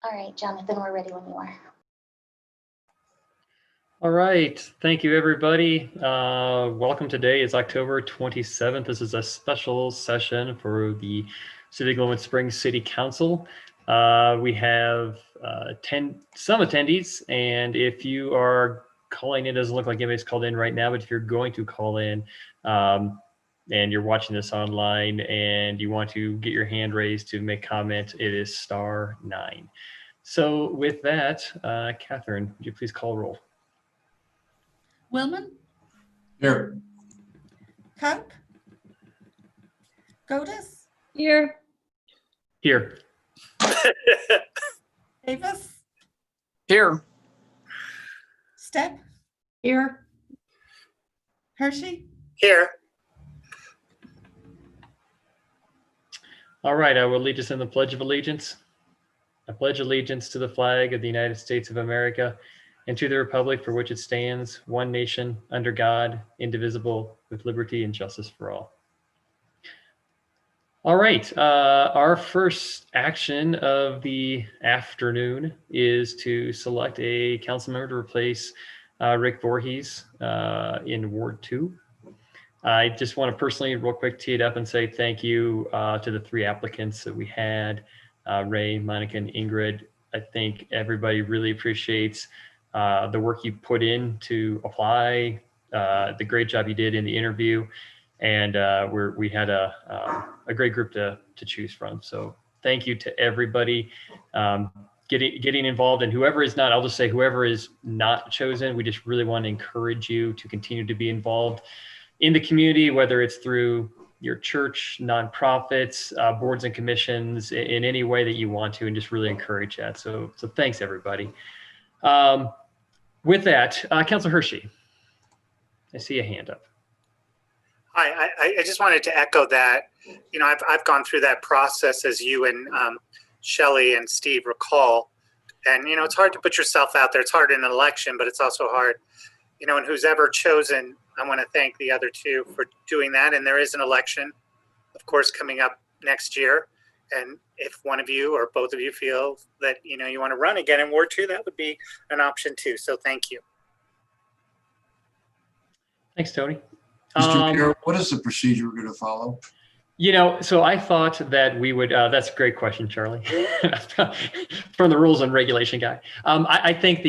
All right, Jonathan, we're ready when you are. All right, thank you everybody. Welcome. Today is October 27th. This is a special session for the City of Igloos Springs City Council. We have some attendees, and if you are calling in, it doesn't look like anybody's called in right now, but if you're going to call in and you're watching this online and you want to get your hand raised to make comment, it is *9. So with that, Catherine, would you please call roll? Willman? Here. Cope? Godis? Here. Here. Davis? Here. Stepp? Here. Hershey? Here. All right, I will lead us in the Pledge of Allegiance. I pledge allegiance to the flag of the United States of America and to the republic for which it stands, one nation, under God, indivisible, with liberty and justice for all. All right, our first action of the afternoon is to select a council member to replace Rick Voorhees in Ward 2. I just want to personally, real quick, tee it up and say thank you to the 3 applicants that we had, Ray, Monica, and Ingrid. I think everybody really appreciates the work you put in to apply, the great job you did in the interview, and we had a great group to choose from. So thank you to everybody getting involved, and whoever is not, I'll just say whoever is not chosen, we just really want to encourage you to continue to be involved in the community, whether it's through your church, nonprofits, boards and commissions, in any way that you want to, and just really encourage that. So thanks everybody. With that, Councilor Hershey, I see a hand up. Hi, I just wanted to echo that. You know, I've gone through that process, as you and Shelley and Steve recall. And, you know, it's hard to put yourself out there. It's hard in an election, but it's also hard, you know, and who's ever chosen, I want to thank the other 2 for doing that. And there is an election, of course, coming up next year. And if one of you or both of you feel that, you know, you want to run again in Ward 2, that would be an option too. So thank you. Thanks, Tony. Mr. Mayor, what is the procedure we're going to follow? You know, so I thought that we would, that's a great question, Charlie, from the rules and regulation guy. I think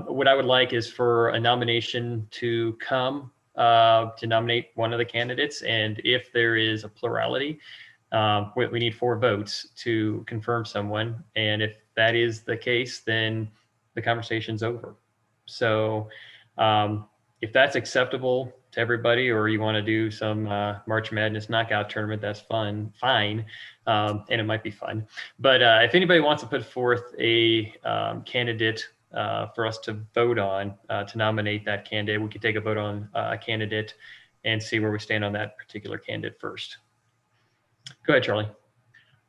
what I would like is for a nomination to come to nominate one of the candidates. And if there is a plurality, we need 4 votes to confirm someone. And if that is the case, then the conversation's over. So if that's acceptable to everybody, or you want to do some March Madness knockout tournament, that's fine, and it might be fun. But if anybody wants to put forth a candidate for us to vote on, to nominate that candidate, we could take a vote on a candidate and see where we stand on that particular candidate first. Go ahead, Charlie.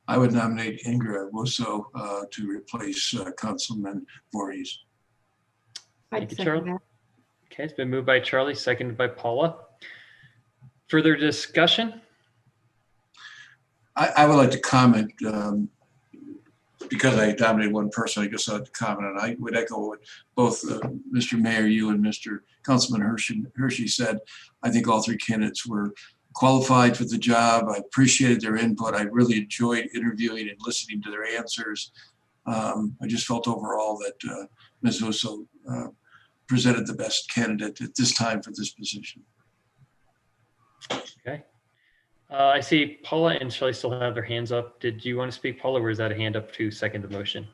I would nominate Ingrid Wusso to replace Councilman Voorhees. Thank you, Charlie. Okay, it's been moved by Charlie, seconded by Paula. Further discussion? I would like to comment, because I nominated one person, I guess I'd comment, and I would echo what both Mr. Mayor, you and Mr. Councilman Hershey said. I think all 3 candidates were qualified for the job. I appreciated their input. I really enjoyed interviewing and listening to their answers. I just felt overall that Ms. Wusso presented the best candidate at this time for this position. Okay. I see Paula and Shelley still have their hands up. Did you want to speak, Paula, or is that a hand up to second the motion?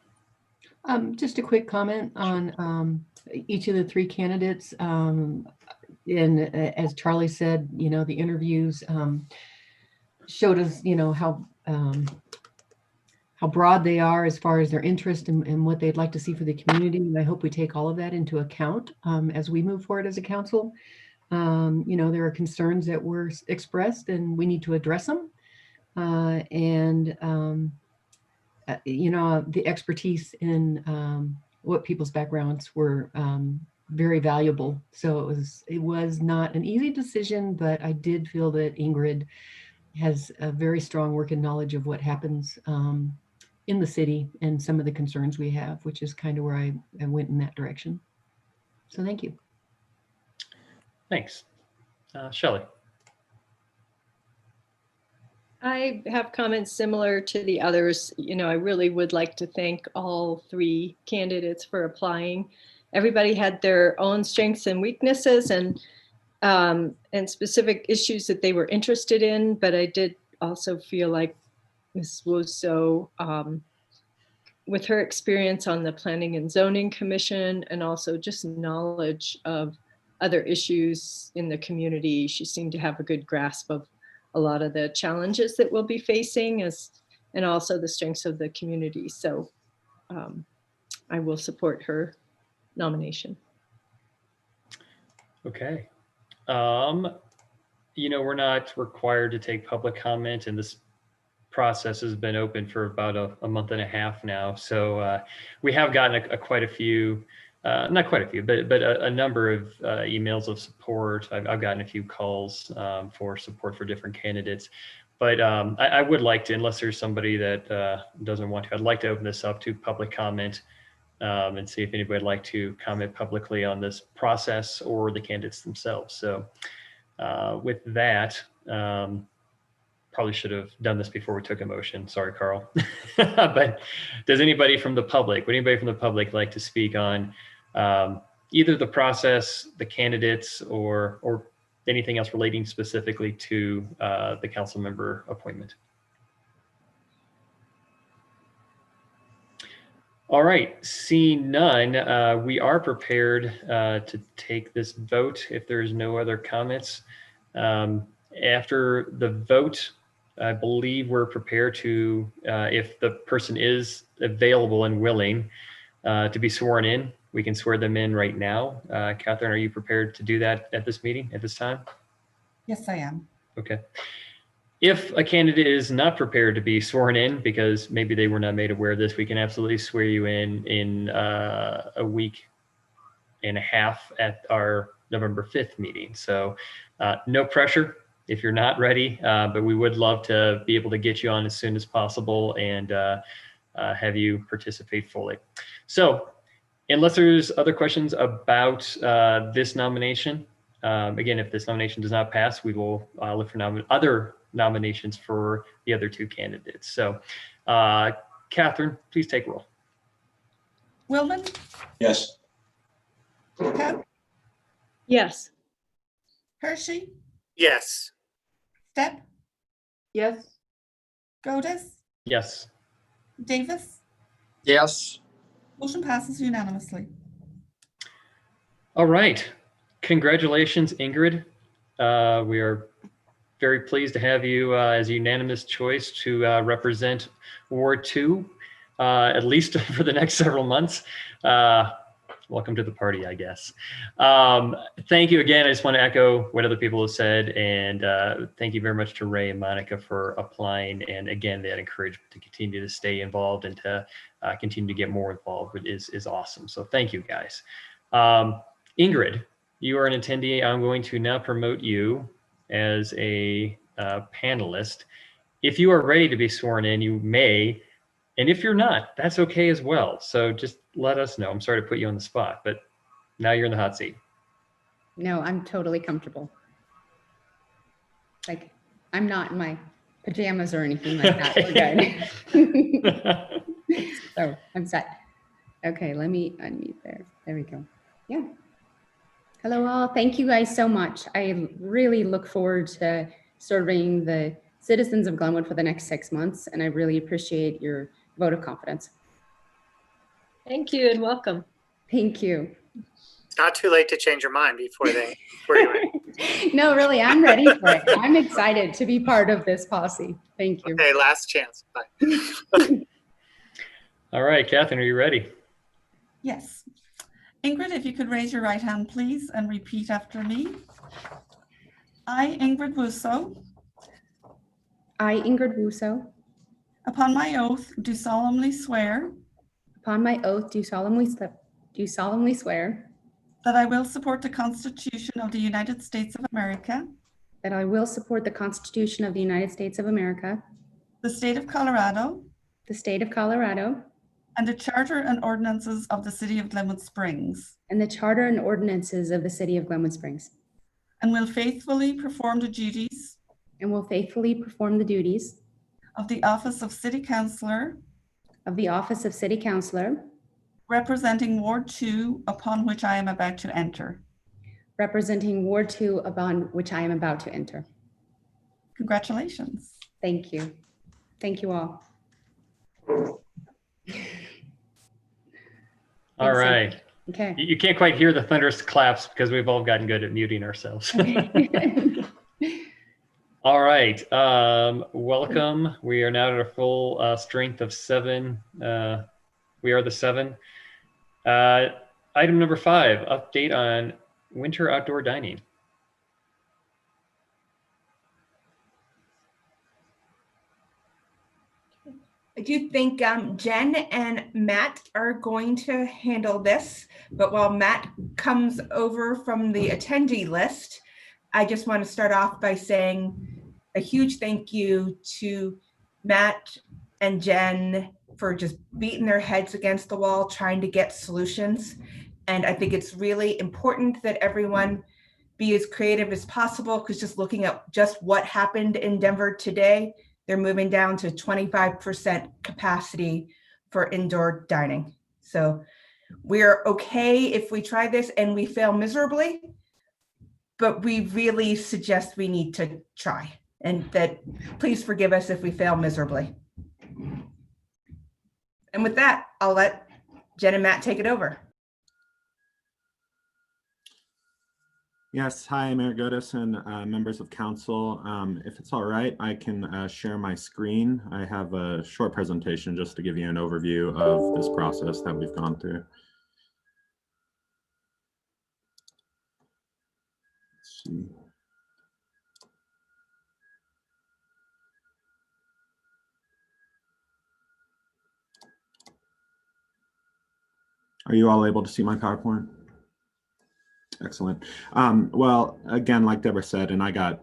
Just a quick comment on each of the 3 candidates. And as Charlie said, you know, the interviews showed us, you know, how broad they are as far as their interest and what they'd like to see for the community. And I hope we take all of that into account as we move forward as a council. You know, there are concerns that were expressed and we need to address them. You know, the expertise in what people's backgrounds were very valuable. So it was not an easy decision, but I did feel that Ingrid has a very strong working knowledge of what happens in the city and some of the concerns we have, which is kind of where I went in that direction. So thank you. Thanks. Shelley. I have comments similar to the others. You know, I really would like to thank all 3 candidates for applying. Everybody had their own strengths and weaknesses and specific issues that they were interested in, but I did also feel like Ms. Wuso, with her experience on the Planning and Zoning Commission and also just knowledge of other issues in the community, she seemed to have a good grasp of a lot of the challenges that we'll be facing and also the strengths of the community. So I will support her nomination. Okay. You know, we're not required to take public comment, and this process has been open for about a month and a half now. So we have gotten quite a few, not quite a few, but a number of emails of support. I've gotten a few calls for support for different candidates. But I would like to, unless there's somebody that doesn't want to, I'd like to open this up to public comment and see if anybody would like to comment publicly on this process or the candidates themselves. So with that, probably should have done this before we took a motion. Sorry, Carl. But does anybody from the public, would anybody from the public like to speak on either the process, the candidates, or anything else relating specifically to the council member appointment? All right, seeing none, we are prepared to take this vote if there's no other comments. After the vote, I believe we're prepared to, if the person is available and willing to be sworn in, we can swear them in right now. Catherine, are you prepared to do that at this meeting, at this time? Yes, I am. Okay. If a candidate is not prepared to be sworn in because maybe they were not made aware of this, we can absolutely swear you in a week and a half at our November 5th meeting. So no pressure if you're not ready, but we would love to be able to get you on as soon as possible and have you participate fully. So unless there's other questions about this nomination, again, if this nomination does not pass, we will look for other nominations for the other 2 candidates. So Catherine, please take roll. Willman, Yes. Coe, Yes. Hershey, Yes. Stepp, Yes. Godis, Yes. Davis. Yes. Motion passes unanimously. All right. Congratulations, Ingrid. We are very pleased to have you as a unanimous choice to represent Ward 2, at least for the next several months. Welcome to the party, I guess. Thank you again. I just want to echo what other people have said, and thank you very much to Ray and Monica for applying. And again, that encouragement to continue to stay involved and to continue to get more involved is awesome. So thank you, guys. Ingrid, you are an attendee. I'm going to now promote you as a panelist. If you are ready to be sworn in, you may. And if you're not, that's okay as well. So just let us know. I'm sorry to put you on the spot, but now you're in the hot seat. No, I'm totally comfortable. Like, I'm not in my pajamas or anything like that. We're good. So I'm set. Okay, let me unmute there. There we go. Yeah. Hello all. Thank you guys so much. I really look forward to serving the citizens of Glenwood for the next 6 months, and I really appreciate your vote of confidence. Thank you and welcome. Thank you. It's not too late to change your mind before you're in. No, really, I'm ready for it. I'm excited to be part of this posse. Thank you. Okay, last chance. Bye. All right, Catherine, are you ready? Yes. Ingrid, if you could raise your right hand, please, and repeat after me. I, Ingrid Wuso, I, Ingrid Wuso, upon my oath, do solemnly swear upon my oath, do solemnly swear that I will support the Constitution of the United States of America, that I will support the Constitution of the United States of America, the state of Colorado, the State of Colorado, and the Charter and ordinances of the City of Glenwood Springs, and the Charter and ordinances of the City of Glenwood Springs, and will faithfully perform the duties and will faithfully perform the duties of the office of City Councillor of the office of City Councillor, representing Ward 2 upon which I am about to enter. representing Ward 2 upon which I am about to enter. Congratulations. Thank you. Thank you all. All right. Okay. You can't quite hear the thunderous claps because we've all gotten good at muting ourselves. All right. Welcome. We are now at a full strength of 7. We are the 7. Item number 5, update on winter outdoor dining. I do think Jen and Matt are going to handle this, but while Matt comes over from the attendee list, I just want to start off by saying a huge thank you to Matt and Jen for just beating their heads against the wall, trying to get solutions. And I think it's really important that everyone be as creative as possible, because just looking at just what happened in Denver today, they're moving down to 25% capacity for indoor dining. So we're okay if we try this and we fail miserably, but we really suggest we need to try, and that please forgive us if we fail miserably. And with that, I'll let Jen and Matt take it over. Yes, hi, Mayor Godis and members of council. If it's all right, I can share my screen. I have a short presentation just to give you an overview of this process that we've gone through. Let's see. Are you all able to see my PowerPoint? Excellent. Well, again, like Deborah said, and I got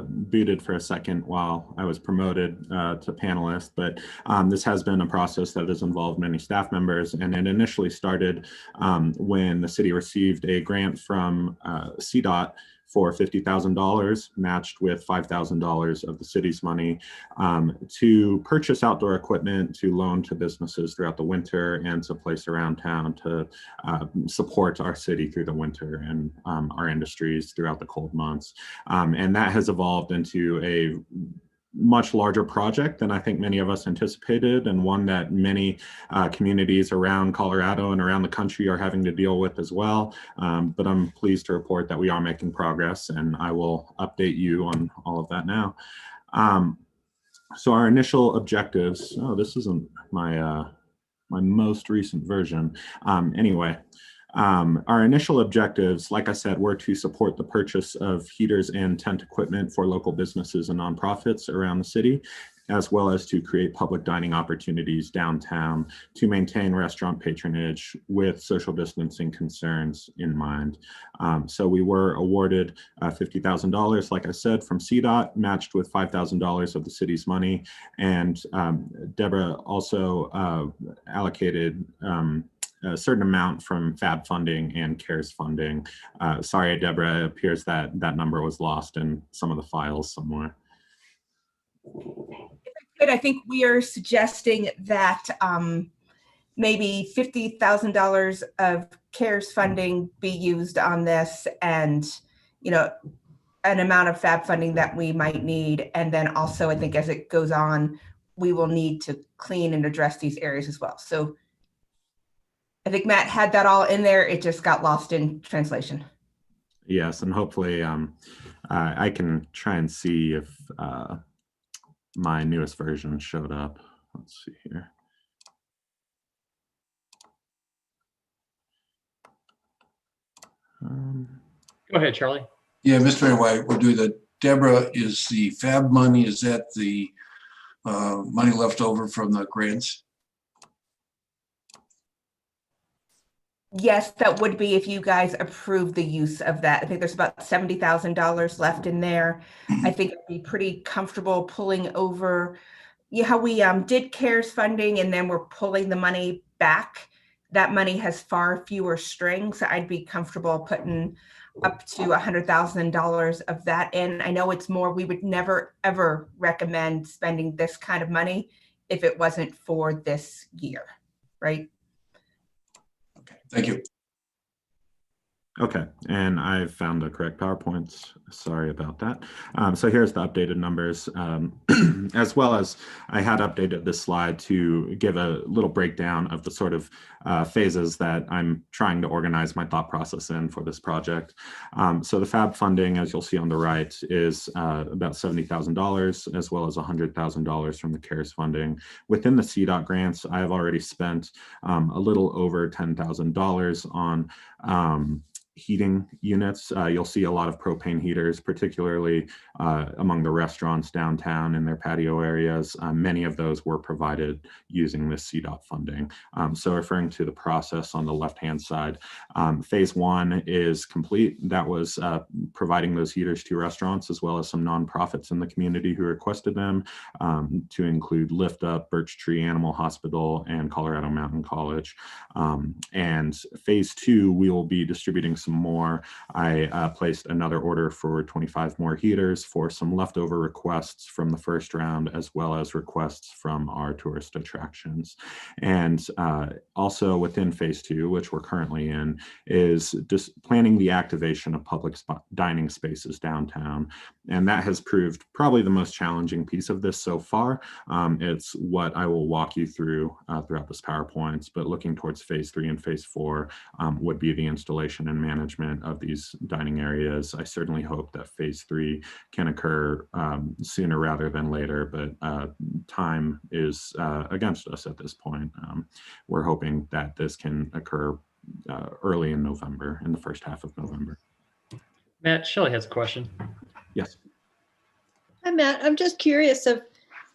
booted for a second while I was promoted to panelist, but this has been a process that has involved many staff members, and it initially started when the city received a grant from CDOT for $50,000 matched with $5,000 of the city's money to purchase outdoor equipment to loan to businesses throughout the winter and to place around town to support our city through the winter and our industries throughout the cold months. And that has evolved into a much larger project than I think many of us anticipated, and one that many communities around Colorado and around the country are having to deal with as well. But I'm pleased to report that we are making progress, and I will update you on all of that now. So our initial objectives, oh, this isn't my, my most recent version. Anyway. Our initial objectives, like I said, were to support the purchase of heaters and tent equipment for local businesses and nonprofits around the city, as well as to create public dining opportunities downtown to maintain restaurant patronage with social distancing concerns in mind. So we were awarded $50,000, like I said, from CDOT, matched with $5,000 of the city's money. And Deborah also allocated a certain amount from FAB funding and CARES funding. Sorry, Deborah, it appears that that number was lost in some of the files somewhere. Good. I think we are suggesting that maybe $50,000 of CARES funding be used on this, and an amount of FAB funding that we might need. And then also, I think as it goes on, we will need to clean and address these areas as well. So I think Matt had that all in there. It just got lost in translation. Yes, and hopefully I can try and see if my newest version showed up. Let's see here. Go ahead, Charlie. Yeah, Mr. Mayor, White, we'll do that. Deborah, is the FAB money, is that the money left over from the grants? Yes, that would be if you guys approve the use of that. I think there's about $70,000 left in there. I think I'd be pretty comfortable pulling over how we did CARES funding and then we're pulling the money back. That money has far fewer strings. I'd be comfortable putting up to $100,000 of that in. I know it's more. We would never, ever recommend spending this kind of money if it wasn't for this year, right? Okay, thank you. Okay, and I found the correct PowerPoints. Sorry about that. So here's the updated numbers, as well as I had updated this slide to give a little breakdown of the sort of phases that I'm trying to organize my thought process in for this project. So the FAB funding, as you'll see on the right, is about $70,000, as well as $100,000 from the CARES funding. Within the CDOT grants, I have already spent a little over $10,000 on heating units. You'll see a lot of propane heaters, particularly among the restaurants downtown in their patio areas. Many of those were provided using this CDOT funding. So referring to the process on the left-hand side, phase one is complete. That was providing those heaters to restaurants as well as some nonprofits in the community who requested them, to include Lift Up, Birch Tree Animal Hospital, and Colorado Mountain College. And phase two, we will be distributing some more. I placed another order for 25 more heaters for some leftover requests from the first round, as well as requests from our tourist attractions. And also within phase two, which we're currently in, is just planning the activation of public dining spaces downtown. And that has proved probably the most challenging piece of this so far. It's what I will walk you through throughout this PowerPoint, but looking towards phase three and phase four would be the installation and management of these dining areas. I certainly hope that phase three can occur sooner rather than later, but time is against us at this point. We're hoping that this can occur early in November, in the first half of November. Matt, Shelley has a question. Yes. Hi, Matt. I'm just curious of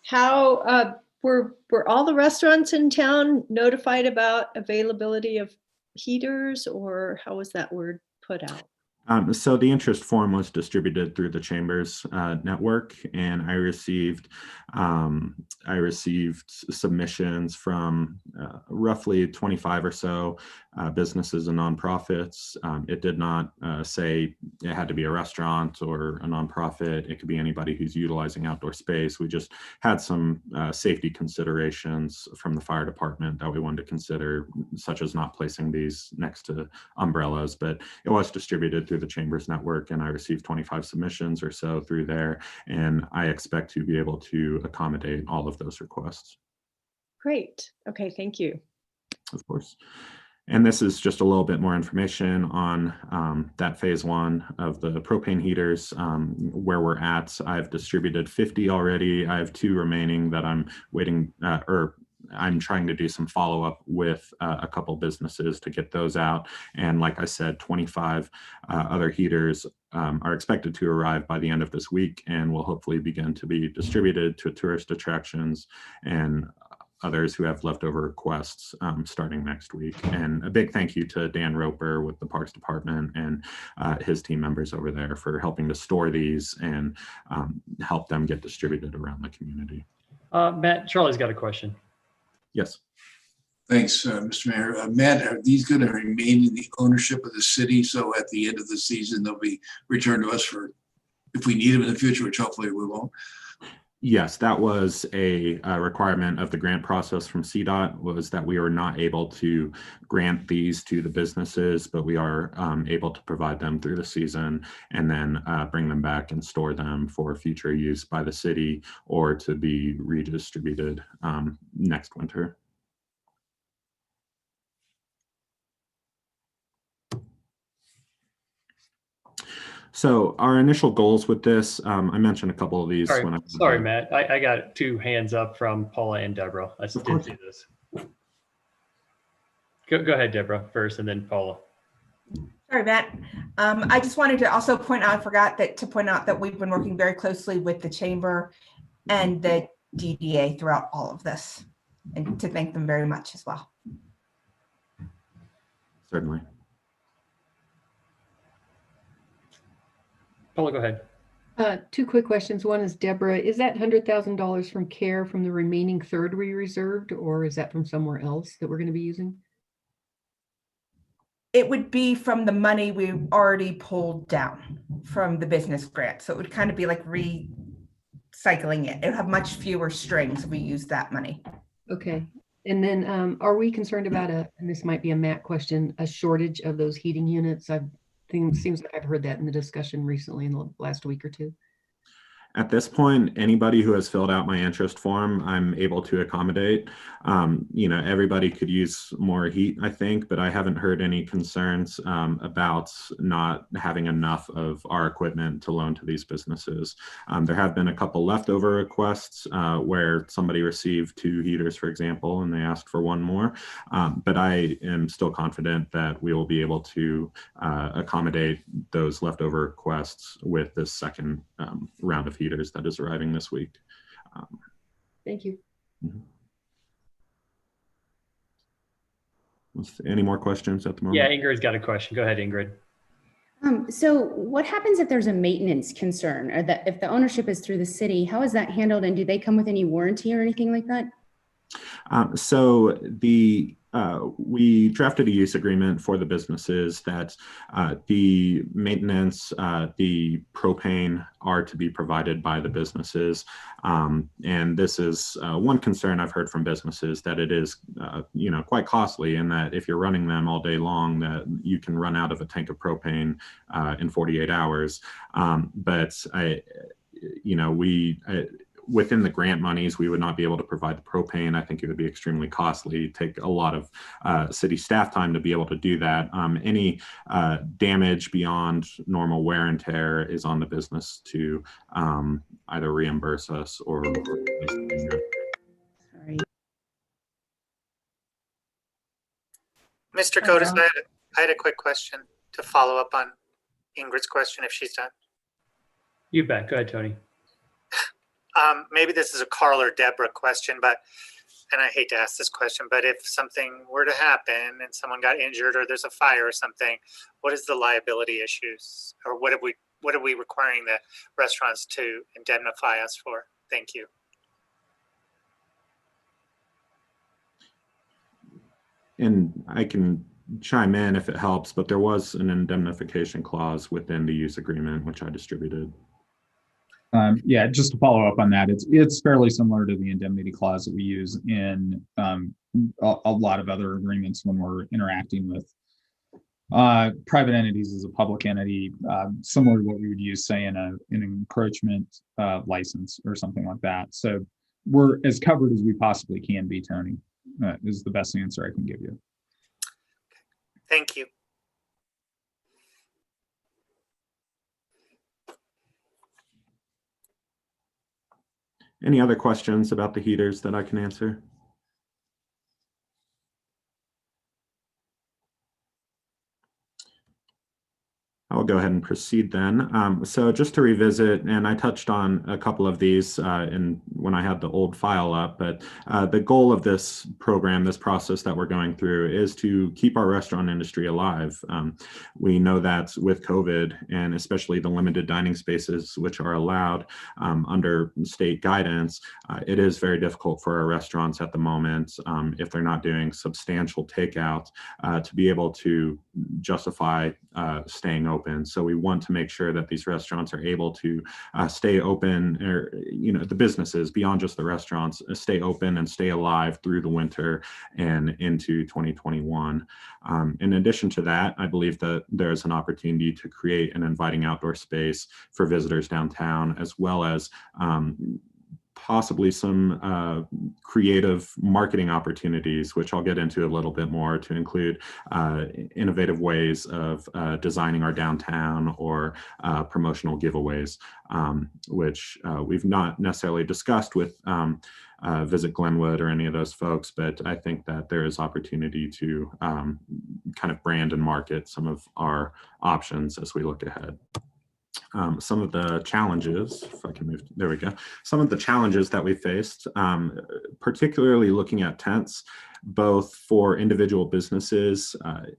how were all the restaurants in town notified about availability of heaters, or how was that word put out? So the interest form was distributed through the Chamber's network, and I received submissions from roughly 25 or so businesses and nonprofits. It did not say it had to be a restaurant or a nonprofit. It could be anybody who's utilizing outdoor space. We just had some safety considerations from the fire department that we wanted to consider, such as not placing these next to umbrellas, but it was distributed through the Chamber's network, and I received 25 submissions or so through there, and I expect to be able to accommodate all of those requests. Great. Okay, thank you. Of course. And this is just a little bit more information on that phase one of the propane heaters, where we're at. I've distributed 50 already. I have 2 remaining that I'm waiting, I'm trying to do some follow-up with a couple businesses to get those out. And like I said, 25 other heaters are expected to arrive by the end of this week, and will hopefully begin to be distributed to tourist attractions and others who have leftover requests starting next week. And a big thank you to Dan Roper with the Parks Department and his team members over there for helping to store these and help them get distributed around the community. Matt, Charlie's got a question. Yes. Thanks, Mr. Mayor. Matt, are these going to remain in the ownership of the city? So at the end of the season, they'll be returned to us for, if we need them in the future, which hopefully we won't. Yes, that was a requirement of the grant process from CDOT, was that we were not able to grant these to the businesses, but we are able to provide them through the season and then bring them back and store them for future use by the city or to be redistributed next winter. So our initial goals with this, I mentioned a couple of these. Sorry, Matt. I got 2 hands up from Paula and Deborah. I did see this. Go ahead, Deborah, first, and then Paula. Sorry, Matt. I just wanted to also point out, I forgot to point out that we've been working very closely with the Chamber and the DDA throughout all of this, and to thank them very much as well. Certainly. Paula, go ahead. Two quick questions. One is, Deborah, is that $100,000 from CARE from the remaining third we reserved, or is that from somewhere else that we're going to be using? It would be from the money we already pulled down from the business grant. So it would kind of be like recycling it. It would have much fewer strings if we use that money. Okay. And then are we concerned about and this might be a Matt question, a shortage of those heating units? Seems like I've heard that in the discussion recently in the last week or two. At this point, anybody who has filled out my interest form, I'm able to accommodate. Everybody could use more heat, I think, but I haven't heard any concerns about not having enough of our equipment to loan to these businesses. There have been a couple leftover requests where somebody received 2 heaters, for example, and they asked for 1 more. But I am still confident that we will be able to accommodate those leftover requests with this second round of heaters that is arriving this week. Thank you. Any more questions at the moment? Yeah, Ingrid's got a question. Go ahead, Ingrid. So what happens if there's a maintenance concern, or that if the ownership is through the city, how is that handled? And do they come with any warranty or anything like that? We drafted a use agreement for the businesses that the maintenance, the propane are to be provided by the businesses. And this is one concern I've heard from businesses, that it is, quite costly, and that if you're running them all day long, that you can run out of a tank of propane in 48 hours. Within the grant monies, we would not be able to provide the propane. I think it would be extremely costly, take a lot of city staff time to be able to do that. Any damage beyond normal wear and tear is on the business to either reimburse us or Sorry. Mr. Cotis, I had a quick question to follow up on Ingrid's question, if she's done. You bet. Go ahead, Tony. Maybe this is a Carl or Deborah question, and I hate to ask this question, but if something were to happen and someone got injured or there's a fire or something, what is the liability issues, or what are we requiring the restaurants to indemnify us for? Thank you. And I can chime in if it helps, but there was an indemnification clause within the use agreement, which I distributed. Yeah, just to follow up on that, it's fairly similar to the indemnity clause that we use in a lot of other agreements when we're interacting with private entities as a public entity, similar to what we would use, say, in an encroachment license or something like that. So we're as covered as we possibly can be, Tony, is the best answer I can give you. Thank you. Any other questions about the heaters that I can answer? I'll go ahead and proceed then. So just to revisit, and I touched on a couple of these when I had the old file up, but the goal of this program, this process that we're going through, is to keep our restaurant industry alive. We know that with COVID, and especially the limited dining spaces which are allowed under state guidance, it is very difficult for our restaurants at the moment, if they're not doing substantial takeout, to be able to justify staying open. So we want to make sure that these restaurants are able to stay open, or the businesses beyond just the restaurants stay open and stay alive through the winter and into 2021. In addition to that, I believe that there's an opportunity to create an inviting outdoor space for visitors downtown, as well as possibly some creative marketing opportunities, which I'll get into a little bit more, to include innovative ways of designing our downtown, or promotional giveaways, which we've not necessarily discussed with Visit Glenwood or any of those folks, but I think that there is opportunity to kind of brand and market some of our options as we look ahead. Some of the challenges, if I can move, there we go. Some of the challenges that we faced, particularly looking at tents, both for individual businesses.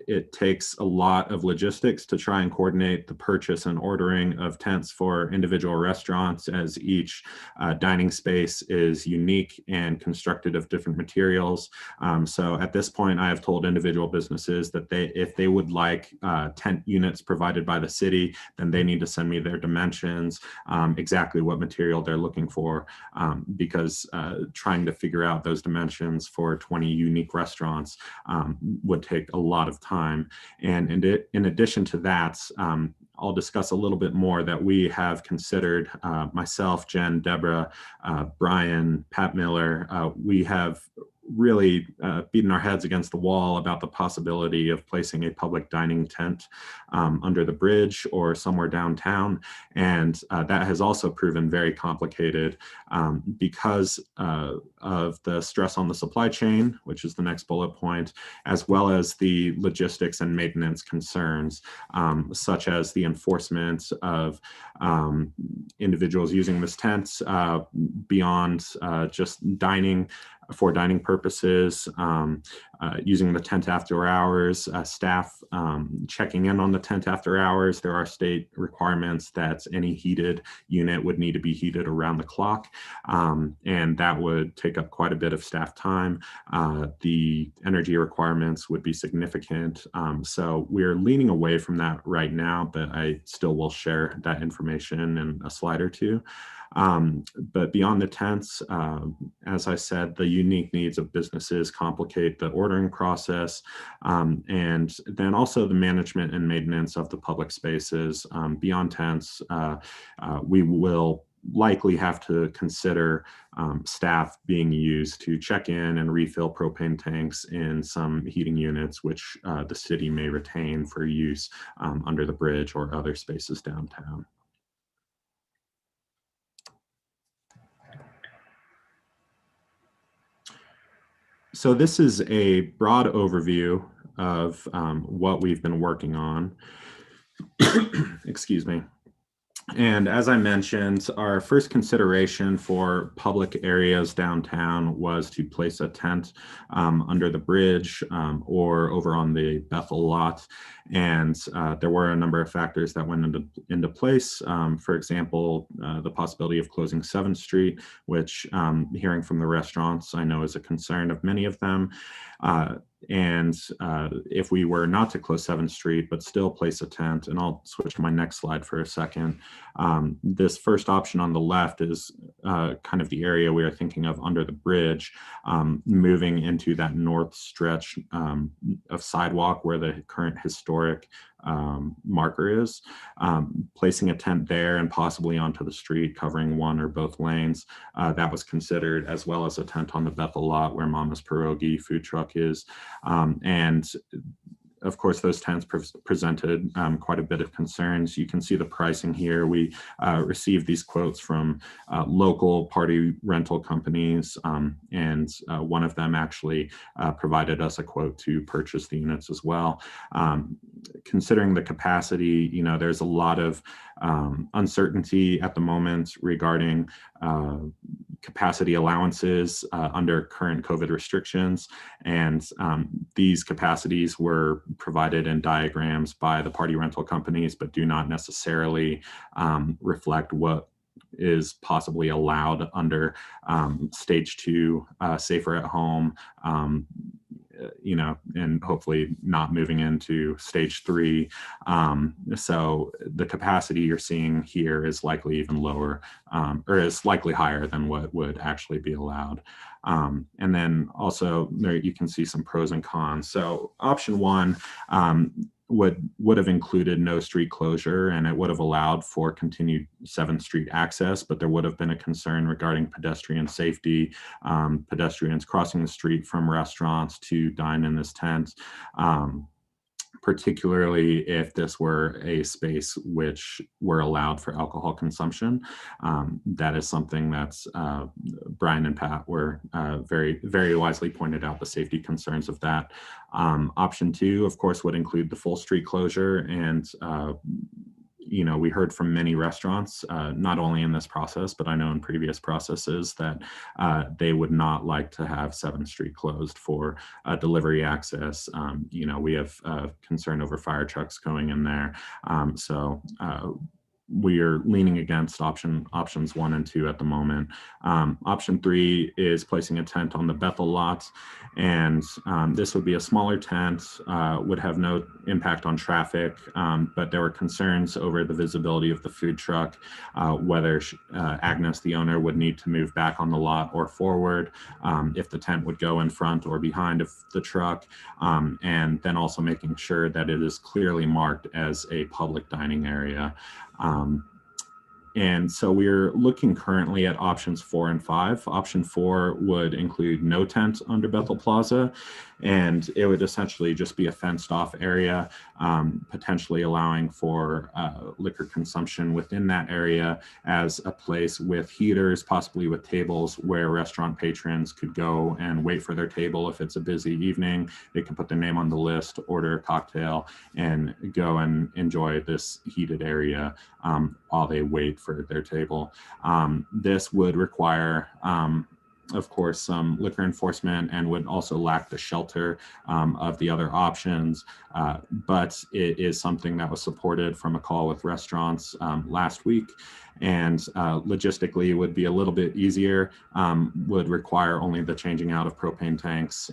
It takes a lot of logistics to try and coordinate the purchase and ordering of tents for individual restaurants, as each dining space is unique and constructed of different materials. So at this point, I have told individual businesses that if they would like tent units provided by the city, then they need to send me their dimensions, exactly what material they're looking for, because trying to figure out those dimensions for 20 unique restaurants would take a lot of time. And in addition to that, I'll discuss a little bit more that we have considered, myself, Jen, Deborah, Brian, Pat Miller. We have really beaten our heads against the wall about the possibility of placing a public dining tent under the bridge or somewhere downtown. And that has also proven very complicated because of the stress on the supply chain, which is the next bullet point, as well as the logistics and maintenance concerns, such as the enforcement of individuals using this tent beyond just dining, for dining purposes, using the tent after hours, staff checking in on the tent after hours. There are state requirements that any heated unit would need to be heated around the clock, and that would take up quite a bit of staff time. The energy requirements would be significant, so we're leaning away from that right now, but I still will share that information in a slide or two. But beyond the tents, as I said, the unique needs of businesses complicate the ordering process, and then also the management and maintenance of the public spaces. Beyond tents, we will likely have to consider staff being used to check in and refill propane tanks in some heating units, which the city may retain for use under the bridge or other spaces downtown. So this is a broad overview of what we've been working on. Excuse me. And as I mentioned, our first consideration for public areas downtown was to place a tent under the bridge or over on the Bethel lot. And there were a number of factors that went into place. For example, the possibility of closing 7th Street, which hearing from the restaurants, I know is a concern of many of them. And if we were not to close 7th Street, but still place a tent, and I'll switch to my next slide for a second. This first option on the left is kind of the area we are thinking of under the bridge, moving into that north stretch of sidewalk where the current historic marker is, placing a tent there and possibly onto the street covering one or both lanes. That was considered, as well as a tent on the Bethel lot where Mama's Pierogi food truck is. And of course, those tents presented quite a bit of concerns. You can see the pricing here. We received these quotes from local party rental companies, and one of them actually provided us a quote to purchase the units as well. Considering the capacity, you know, there's a lot of uncertainty at the moment regarding capacity allowances under current COVID restrictions. And these capacities were provided in diagrams by the party rental companies, but do not necessarily reflect what is possibly allowed under stage 2, safer at home, you know, and hopefully not moving into stage 3. So the capacity you're seeing here is likely even lower, or is likely higher than what would actually be allowed. And then also there you can see some pros and cons. So option 1 would have included no street closure, and it would have allowed for continued 7th Street access, but there would have been a concern regarding pedestrian safety, pedestrians crossing the street from restaurants to dine in this tent, particularly if this were a space which were allowed for alcohol consumption. That is something that's Brian and Pat were very, very wisely pointed out the safety concerns of that. Option 2, of course, would include the full street closure, and you know, we heard from many restaurants, not only in this process, but I know in previous processes that they would not like to have 7th Street closed for delivery access. You know, we have concern over fire trucks going in there. So we are leaning against options 1 and 2 at the moment. Option 3 is placing a tent on the Bethel lot, and this would be a smaller tent, would have no impact on traffic, but there were concerns over the visibility of the food truck, whether Agnes, the owner, would need to move back on the lot or forward, if the tent would go in front or behind of the truck, and then also making sure that it is clearly marked as a public dining area. And so we're looking currently at options 4 and 5. Option 4 would include no tent under Bethel Plaza, and it would essentially just be a fenced off area, potentially allowing for liquor consumption within that area as a place with heaters, possibly with tables where restaurant patrons could go and wait for their table. If it's a busy evening, they can put their name on the list, order a cocktail, and go and enjoy this heated area while they wait for their table. This would require, of course, some liquor enforcement and would also lack the shelter of the other options. But it is something that was supported from a call with restaurants last week, and logistically would be a little bit easier, would require only the changing out of propane tanks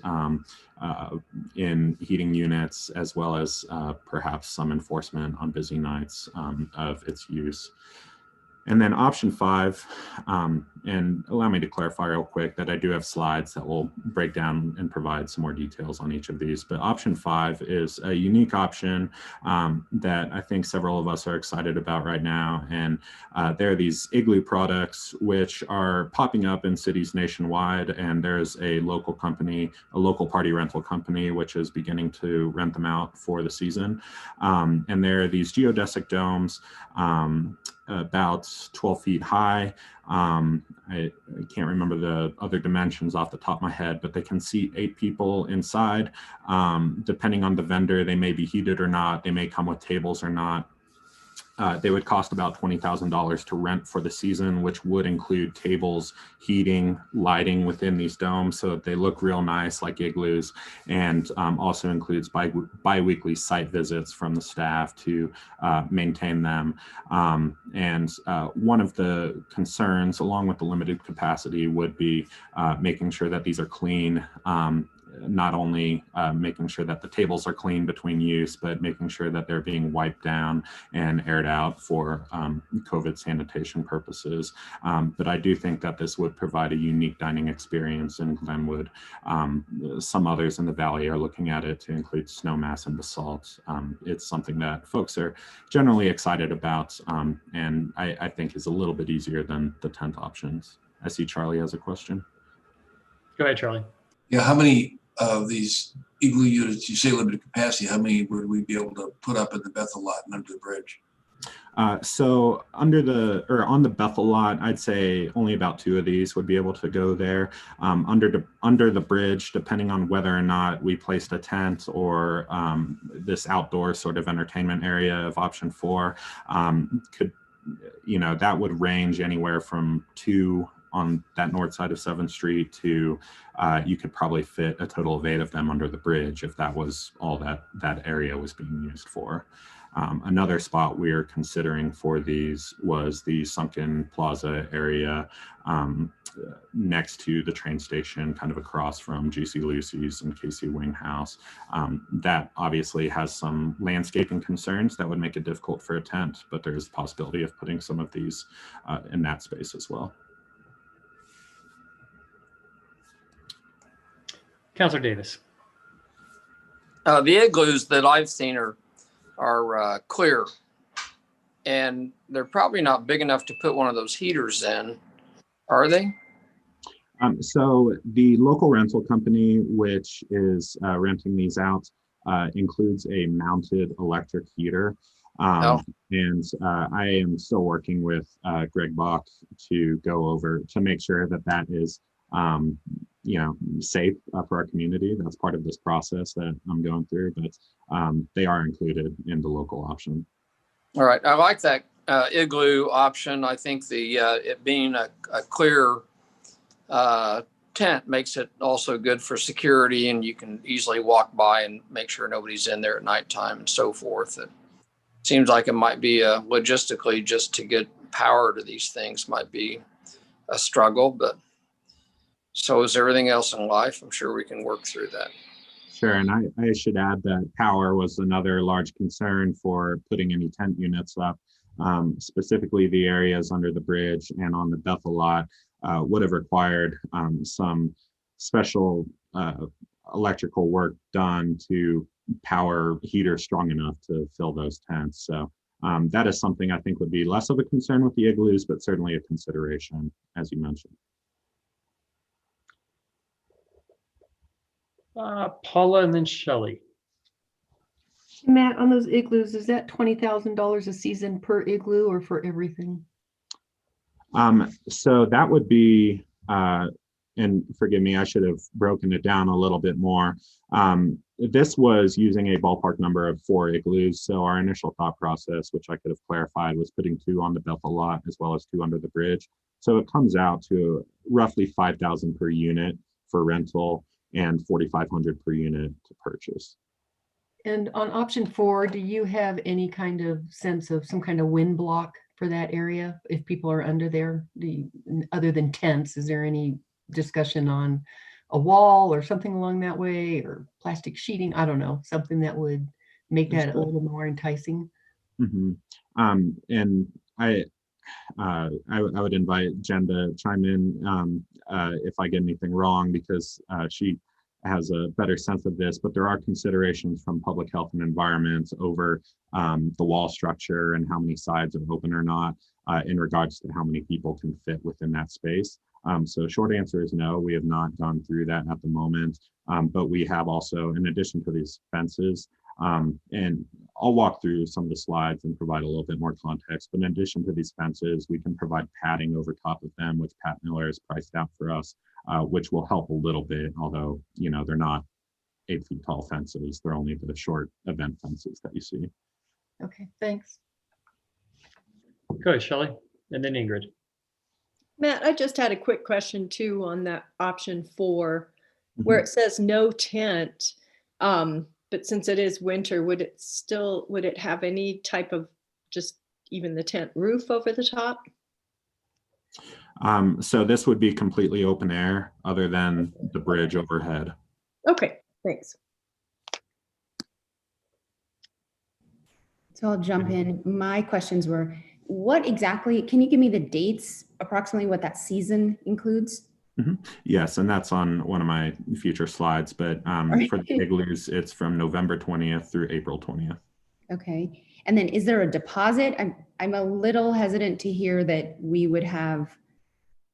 in heating units, as well as perhaps some enforcement on busy nights of its use. And then option 5, and allow me to clarify real quick that I do have slides that will break down and provide some more details on each of these. But option 5 is a unique option that I think several of us are excited about right now. And there are these Igloo products which are popping up in cities nationwide. And there's a local company, a local party rental company, which is beginning to rent them out for the season. And there are these geodesic domes, about 12 feet high. I can't remember the other dimensions off the top of my head, but they can seat 8 people inside. Depending on the vendor, they may be heated or not. They may come with tables or not. They would cost about $20,000 to rent for the season, which would include tables, heating, lighting within these domes so that they look real nice like igloos, and also includes bi-weekly site visits from the staff to maintain them. And one of the concerns, along with the limited capacity, would be making sure that these are clean. Not only making sure that the tables are clean between use, but making sure that they're being wiped down and aired out for COVID sanitation purposes. But I do think that this would provide a unique dining experience in Glenwood. Some others in the valley are looking at it to include Snowmass and Basalt. It's something that folks are generally excited about, and I think is a little bit easier than the tent options. I see Charlie has a question. Go ahead, Charlie. Yeah, how many of these igloo units, you say limited capacity, how many would we be able to put up in the Bethel lot and under the bridge? So on the Bethel lot, I'd say only about 2 of these would be able to go there. Under the bridge, depending on whether or not we placed a tent or this outdoor sort of entertainment area of option 4, that would range anywhere from 2 on that north side of 7th Street to you could probably fit a total of 8 of them under the bridge if that was all that area was being used for. Another spot we're considering for these was the Sunken Plaza area next to the train station, kind of across from Juicy Lucy's and Casey Wing House. That obviously has some landscaping concerns that would make it difficult for a tent, but there's the possibility of putting some of these in that space as well. Councilor Davis. The igloos that I've seen are clear, and they're probably not big enough to put one of those heaters in, are they? So the local rental company, which is renting these out, includes a mounted electric heater. And I am still working with Greg Bach to go over to make sure that is safe for our community. That's part of this process that I'm going through, but they are included in the local option. All right. I like that igloo option. I think the it being a clear tent makes it also good for security, and you can easily walk by and make sure nobody's in there at nighttime and so forth. It seems like it might be logistically, just to get power to these things might be a struggle, but so is everything else in life. I'm sure we can work through that. Sure, and I should add that power was another large concern for putting any tent units up. Specifically, the areas under the bridge and on the Bethel lot would have required some special electrical work done to power heaters strong enough to fill those tents. So that is something I think would be less of a concern with the igloos, but certainly a consideration, as you mentioned. Paula and then Shelley. Matt, on those igloos, is that $20,000 a season per igloo or for everything? So that would be, and forgive me, I should have broken it down a little bit more. This was using a ballpark number of 4 igloos. So our initial thought process, which I could have clarified, was putting 2 on the Bethel lot as well as 2 under the bridge. So it comes out to roughly $5,000 per unit for rental and $4,500 per unit to purchase. And on option 4, do you have any kind of sense of some kind of wind block for that area if people are under there? Other than tents, is there any discussion on a wall or something along that way, or plastic sheeting? I don't know, something that would make that a little more enticing. Mm-hmm. And I would invite Jen to chime in if I get anything wrong, because she has a better sense of this, but there are considerations from public health and environment over the wall structure and how many sides are open or not in regards to how many people can fit within that space. So short answer is no, we have not gone through that at the moment, but we have also, in addition to these fences, and I'll walk through some of the slides and provide a little bit more context, but in addition to these fences, we can provide padding over top of them, which Pat Miller has priced out for us, which will help a little bit, although, you know, they're not 8 feet tall fences. They're only the short event fences that you see. Okay, thanks. Go ahead, Shelley, and then Ingrid. Matt, I just had a quick question too on that option 4, where it says no tent. But since it is winter, would it have any type of just even the tent roof over the top? So this would be completely open air other than the bridge overhead. Okay, thanks. So I'll jump in. My questions were, what exactly, can you give me the dates, approximately what that season includes? Yes, and that's on one of my future slides, but for the igloos, it's from November 20th through April 20th. Okay, and then is there a deposit? I'm a little hesitant to hear that we would have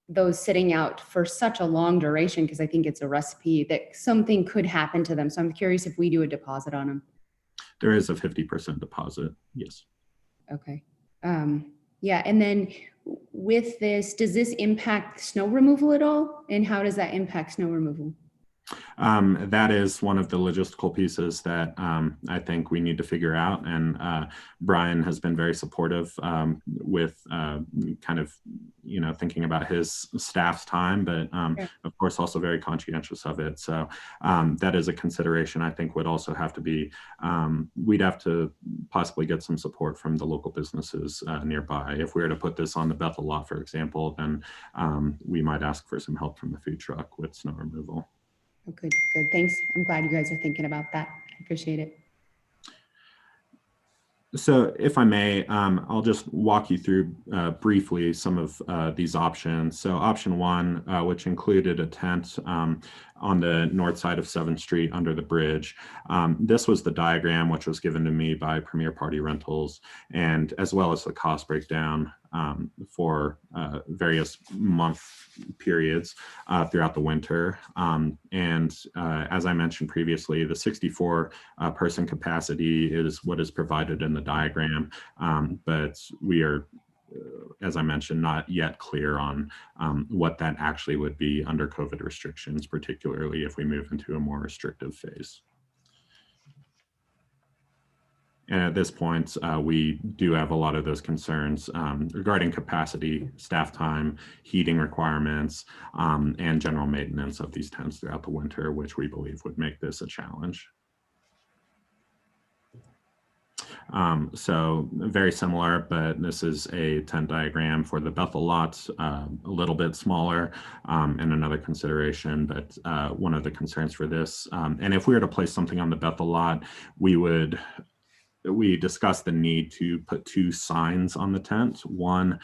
those sitting out for such a long duration, because I think it's a recipe that something could happen to them. So I'm curious if we do a deposit on them. There is a 50% deposit, yes. Okay. Yeah, and then with this, does this impact snow removal at all? And how does that impact snow removal? That is one of the logistical pieces that I think we need to figure out. And Brian has been very supportive with kind of, you know, thinking about his staff's time, but of course also very conscientious of it. So that is a consideration I think would also have to be, we'd have to possibly get some support from the local businesses nearby. If we were to put this on the Bethel lot, for example, then we might ask for some help from the food truck with snow removal. Oh, good, good. Thanks. I'm glad you guys are thinking about that. I appreciate it. So if I may, I'll just walk you through briefly some of these options. So option 1, which included a tent on the north side of 7th Street under the bridge. This was the diagram which was given to me by Premier Party Rentals, and as well as the cost breakdown for various month periods throughout the winter. And as I mentioned previously, the 64 person capacity is what is provided in the diagram, but we are, as I mentioned, not yet clear on what that actually would be under COVID restrictions, particularly if we move into a more restrictive phase. And at this point, we do have a lot of those concerns regarding capacity, staff time, heating requirements, and general maintenance of these tents throughout the winter, which we believe would make this a challenge. So very similar, but this is a tent diagram for the Bethel lot, a little bit smaller, and another consideration, but one of the concerns for this. And if we were to place something on the Bethel lot, we discussed the need to put 2 signs on the tent, one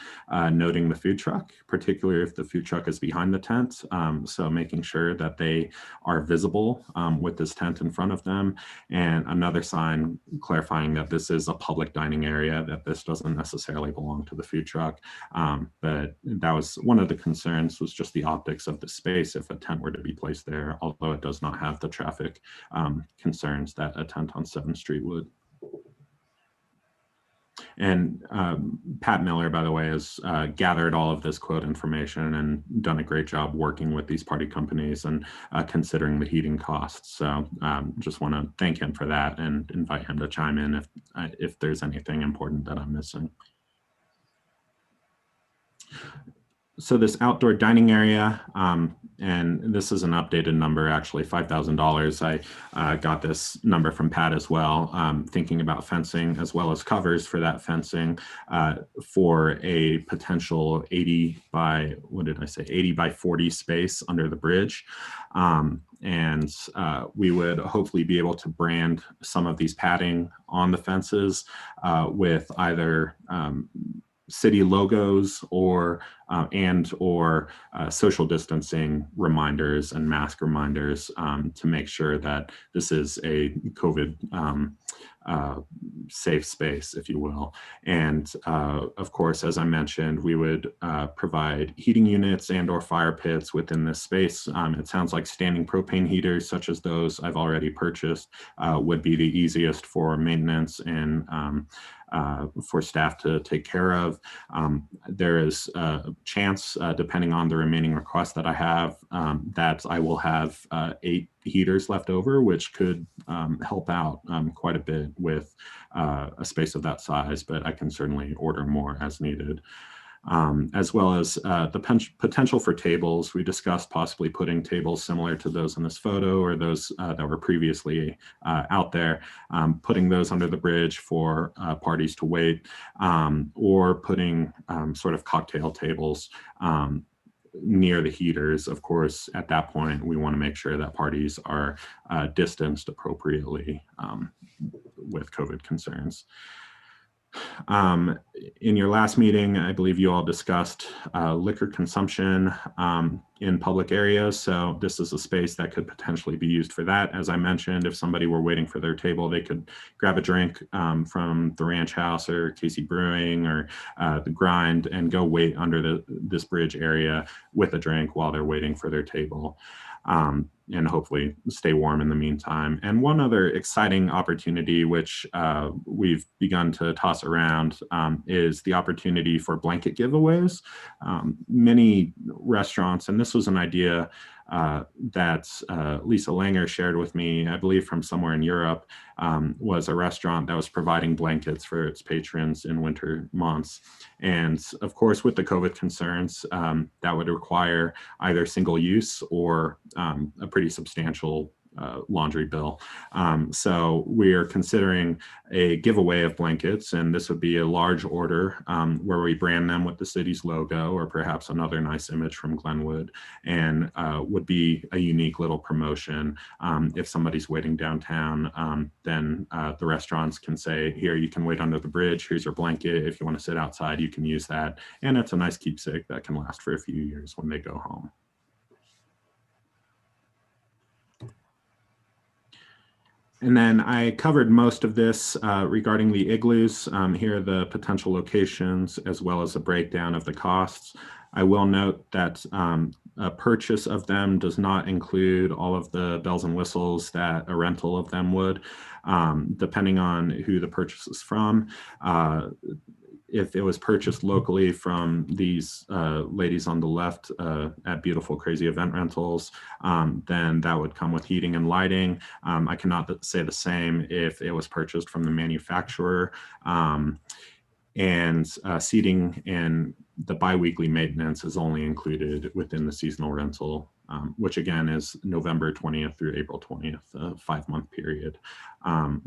noting the food truck, particularly if the food truck is behind the tent. So making sure that they are visible with this tent in front of them, and another sign clarifying that this is a public dining area, that this doesn't necessarily belong to the food truck. But that was one of the concerns, was just the optics of the space if a tent were to be placed there, although it does not have the traffic concerns that a tent on 7th Street would. And Pat Miller, by the way, has gathered all of this quote information and done a great job working with these party companies and considering the heating costs. So just want to thank him for that and invite him to chime in if there's anything important that I'm missing. So this outdoor dining area, and this is an updated number, actually $5,000. I got this number from Pat as well, thinking about fencing as well as covers for that fencing for a potential 80 by, what did I say, 80 by 40 space under the bridge. And we would hopefully be able to brand some of these padding on the fences with either city logos or social distancing reminders and mask reminders to make sure that this is a COVID safe space, if you will. And of course, as I mentioned, we would provide heating units and or fire pits within this space. It sounds like standing propane heaters, such as those I've already purchased, would be the easiest for maintenance and for staff to take care of. There is a chance, depending on the remaining requests that I have, that I will have 8 heaters left over, which could help out quite a bit with a space of that size, but I can certainly order more as needed. As well as the potential for tables. We discussed possibly putting tables similar to those in this photo or those that were previously out there, putting those under the bridge for parties to wait, or putting sort of cocktail tables near the heaters. Of course, at that point, we want to make sure that parties are distanced appropriately with COVID concerns. In your last meeting, I believe you all discussed liquor consumption in public areas. So this is a space that could potentially be used for that. As I mentioned, if somebody were waiting for their table, they could grab a drink from the Ranch House or Casey Brewing or the Grind and go wait under this bridge area with a drink while they're waiting for their table. And hopefully stay warm in the meantime. And one other exciting opportunity, which we've begun to toss around, is the opportunity for blanket giveaways. Many restaurants, and this was an idea that Lisa Langer shared with me, I believe from somewhere in Europe, was a restaurant that was providing blankets for its patrons in winter months. And of course, with the COVID concerns, that would require either single use or a pretty substantial laundry bill. So we're considering a giveaway of blankets, and this would be a large order where we brand them with the city's logo or perhaps another nice image from Glenwood, and would be a unique little promotion. If somebody's waiting downtown, then the restaurants can say, here, you can wait under the bridge, here's your blanket. If you want to sit outside, you can use that. And it's a nice keepsake that can last for a few years when they go home. And then I covered most of this regarding the igloos. Here are the potential locations as well as a breakdown of the costs. I will note that a purchase of them does not include all of the bells and whistles that a rental of them would, depending on who the purchase is from. if it was purchased locally from these ladies on the left at Beautiful Crazy Event Rentals, then that would come with heating and lighting. I cannot say the same if it was purchased from the manufacturer. And seating and the biweekly maintenance is only included within the seasonal rental, which again is November 20th through April 20th, a 5-month period.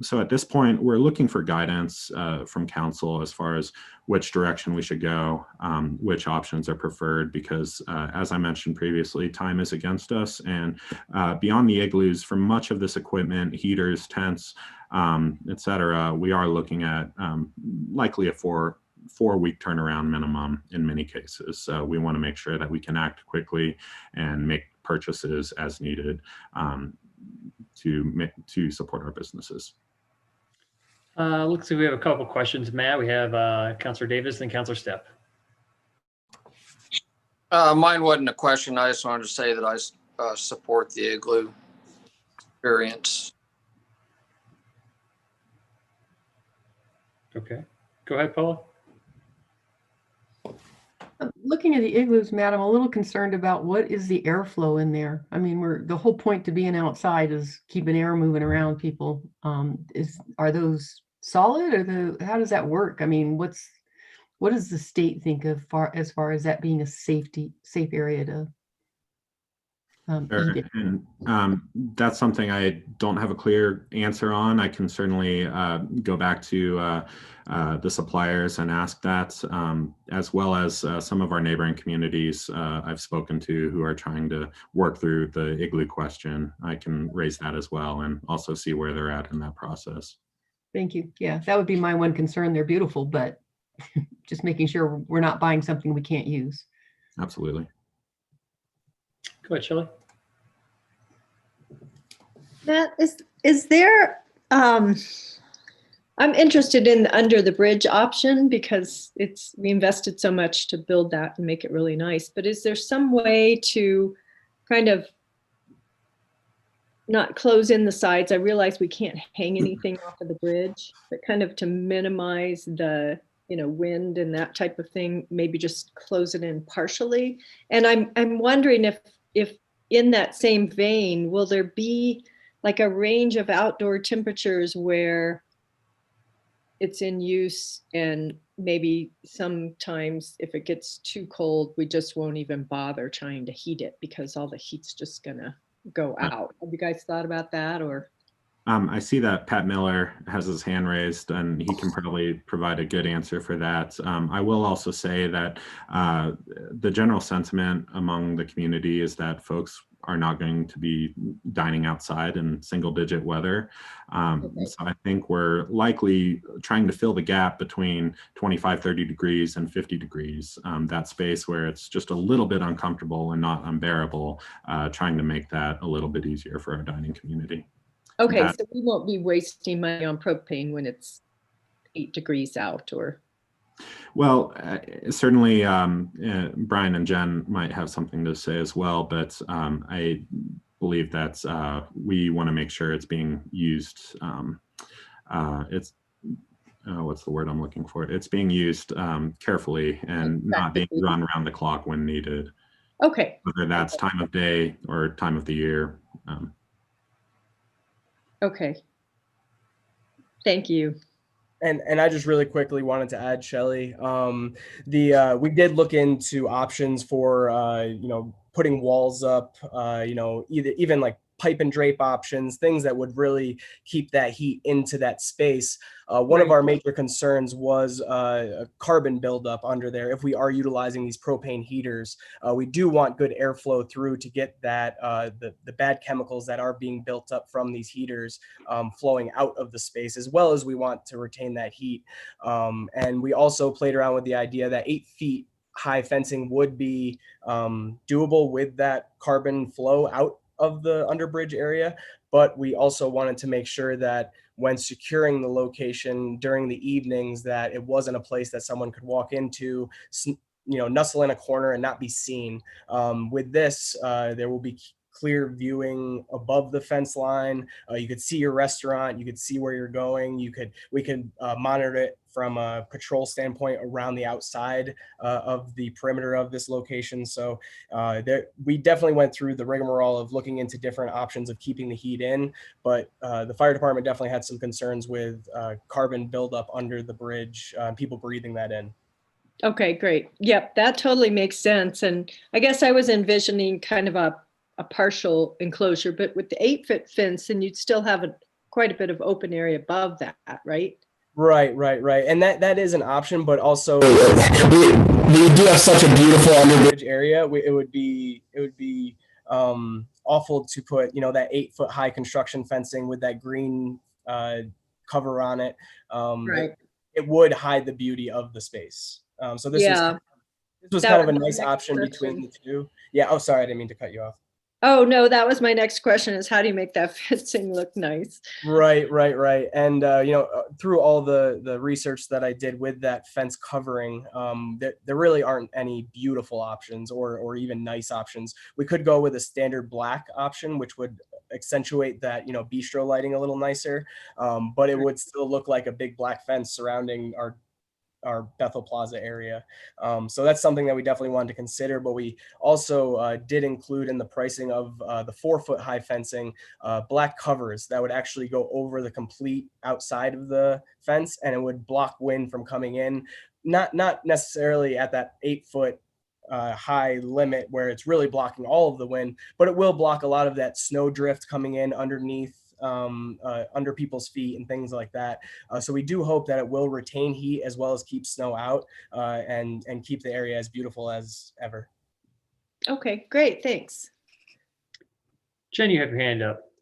So at this point, we're looking for guidance from council as far as which direction we should go, which options are preferred, because as I mentioned previously, time is against us. And beyond the igloos, for much of this equipment, heaters, tents, et cetera, we are looking at likely a four-week turnaround minimum in many cases. So we want to make sure that we can act quickly and make purchases as needed to support our businesses. Looks like we have a couple questions, Matt. We have Councilor Davis and Councilor Stepp. Mine wasn't a question. I just wanted to say that I support the igloo variants. Okay, go ahead, Paula. Looking at the igloos, Matt, I'm a little concerned about what is the airflow in there. I mean, the whole point to being outside is keeping air moving around people. Are those solid, or how does that work? I mean, what does the state think of as far as that being a safe area to eat it? And that's something I don't have a clear answer on. I can certainly go back to the suppliers and ask that, as well as some of our neighboring communities I've spoken to who are trying to work through the igloo question. I can raise that as well and also see where they're at in that process. Thank you. Yeah, that would be my one concern. They're beautiful, but just making sure we're not buying something we can't use. Absolutely. Go ahead, Shelley. Matt, is there, I'm interested in the under the bridge option because we invested so much to build that and make it really nice, but is there some way to kind of not close in the sides? I realize we can't hang anything off of the bridge, but kind of to minimize the, wind and that type of thing, maybe just close it in partially. And I'm wondering if in that same vein, will there be like a range of outdoor temperatures where it's in use, and maybe sometimes if it gets too cold, we just won't even bother trying to heat it because all the heat's just gonna go out. Have you guys thought about that? Or I see that Pat Miller has his hand raised, and he can probably provide a good answer for that. I will also say that the general sentiment among the community is that folks are not going to be dining outside in single-digit weather. So I think we're likely trying to fill the gap between 25, 30 degrees and 50 degrees, that space where it's just a little bit uncomfortable and not unbearable, trying to make that a little bit easier for our dining community. okay, so we won't be wasting money on propane when it's 8 degrees out, or? Well, certainly Brian and Jen might have something to say as well, but I believe that we want to make sure it's being used. What's the word I'm looking for? It's being used carefully and not being run around the clock when needed. Okay. Whether that's time of day or time of the year. Okay. Thank you. And I just really quickly wanted to add, Shelley, we did look into options for, putting walls up, even like pipe and drape options, things that would really keep that heat into that space. One of our major concerns was a carbon buildup under there. If we are utilizing these propane heaters, we do want good airflow through to get that the bad chemicals that are being built up from these heaters flowing out of the space, as well as we want to retain that heat. And we also played around with the idea that 8 feet high fencing would be doable with that carbon flow out of the underbridge area, but we also wanted to make sure that when securing the location during the evenings, that it wasn't a place that someone could walk into, nuzzle in a corner and not be seen. With this, there will be clear viewing above the fence line. You could see your restaurant, you could see where you're going. We could monitor it from a patrol standpoint around the outside of the perimeter of this location. So we definitely went through the rigmarole of looking into different options of keeping the heat in, but the fire department definitely had some concerns with carbon buildup under the bridge, people breathing that in. Okay, great. Yep, that totally makes sense. And I guess I was envisioning kind of a partial enclosure, but with the 8-foot fence, and you'd still have quite a bit of open area above that, right? Right. And that is an option, but also we do have such a beautiful underbridge area. It would be awful to put, that 8-foot high construction fencing with that green cover on it. Right. It would hide the beauty of the space. So this was kind of a nice option between the two. Yeah. Oh, sorry, I didn't mean to cut you off. Oh, no, that was my next question, is how do you make that fencing look nice? Right. And, through all the research that I did with that fence covering, there really aren't any beautiful options or even nice options. We could go with a standard black option, which would accentuate that, bistro lighting a little nicer, but it would still look like a big black fence surrounding our Bethel Plaza area. So that's something that we definitely wanted to consider, but we also did include in the pricing of the 4-foot high fencing, black covers that would actually go over the complete outside of the fence, and it would block wind from coming in, not necessarily at that 8-foot high limit where it's really blocking all of the wind, but it will block a lot of that snow drift coming in underneath under people's feet and things like that. So we do hope that it will retain heat as well as keep snow out and keep the area as beautiful as ever. Okay, great, thanks. Jen, you have your hand up.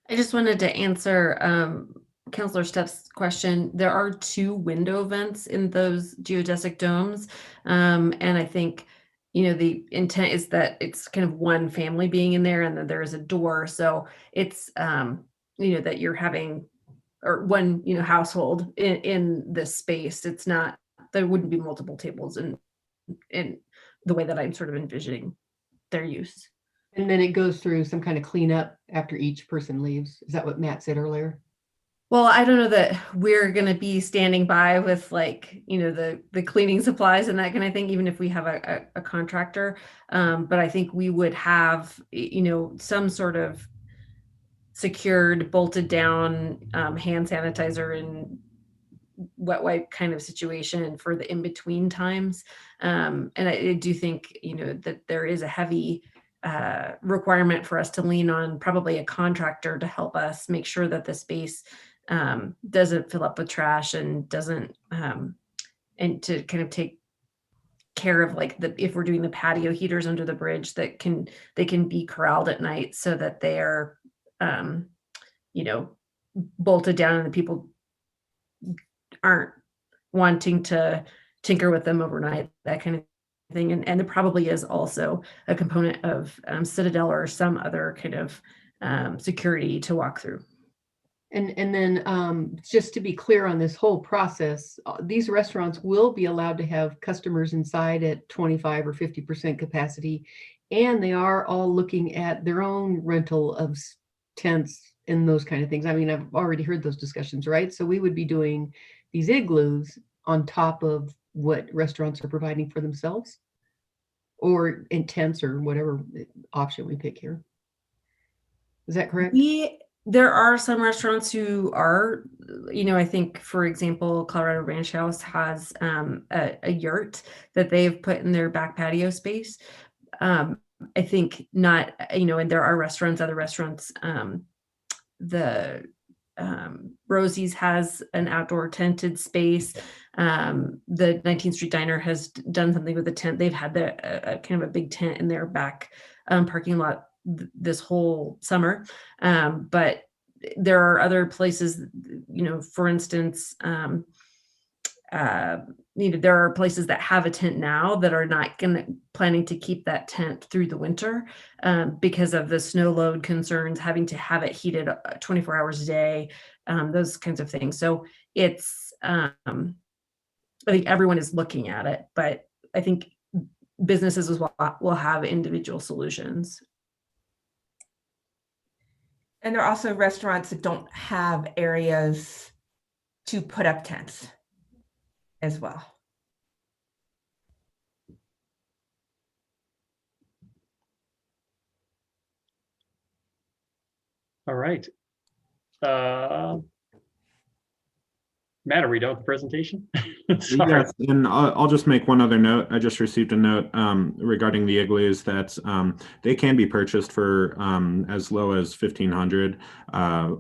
I just wanted to answer Councilor Steph's question. There are 2 window vents in those geodesic domes. And I think, the intent is that it's kind of one family being in there and then there is a door. So it's, that you're having, or one, household in this space. It's not, there wouldn't be multiple tables in the way that I'm sort of envisioning their use. And then it goes through some kind of cleanup after each person leaves. Is that what Matt said earlier? Well, I don't know that we're going to be standing by with the cleaning supplies and that kind of thing, even if we have a contractor. But I think we would have, some sort of secured, bolted down hand sanitizer and wet wipe kind of situation for the in-between times. And I do think, that there is a heavy requirement for us to lean on probably a contractor to help us make sure that the space doesn't fill up with trash and doesn't and to kind of take care of if we're doing the patio heaters under the bridge they can be corralled at night so that they are bolted down and the people aren't wanting to tinker with them overnight, that kind of thing. And there probably is also a component of Citadel or some other kind of security to walk through. And then just to be clear on this whole process, these restaurants will be allowed to have customers inside at 25 or 50% capacity. And they are all looking at their own rental of tents and those kind of things. I mean, I've already heard those discussions, right? So we would be doing these igloos on top of what restaurants are providing for themselves, or in tents, or whatever option we pick here. Is that correct? There are some restaurants who are, I think, for example, Colorado Ranch House has a yurt that they've put in their back patio space. I think not, and there are restaurants, other restaurants, the Rosie's has an outdoor tented space. The 19th Street Diner has done something with a tent. They've had a kind of a big tent in their back parking lot this whole summer. But there are other places, for instance, there are places that have a tent now that are not planning to keep that tent through the winter because of the snow load concerns, having to have it heated 24 hours a day, those kinds of things. So it's, I think everyone is looking at it, but I think businesses as well will have individual solutions. And there are also restaurants that don't have areas to put up tents as well. All right. Matt, are we done with the presentation? Sorry. Yes, and I'll just make one other note. I just received a note regarding the igloos that they can be purchased for as low as $1,500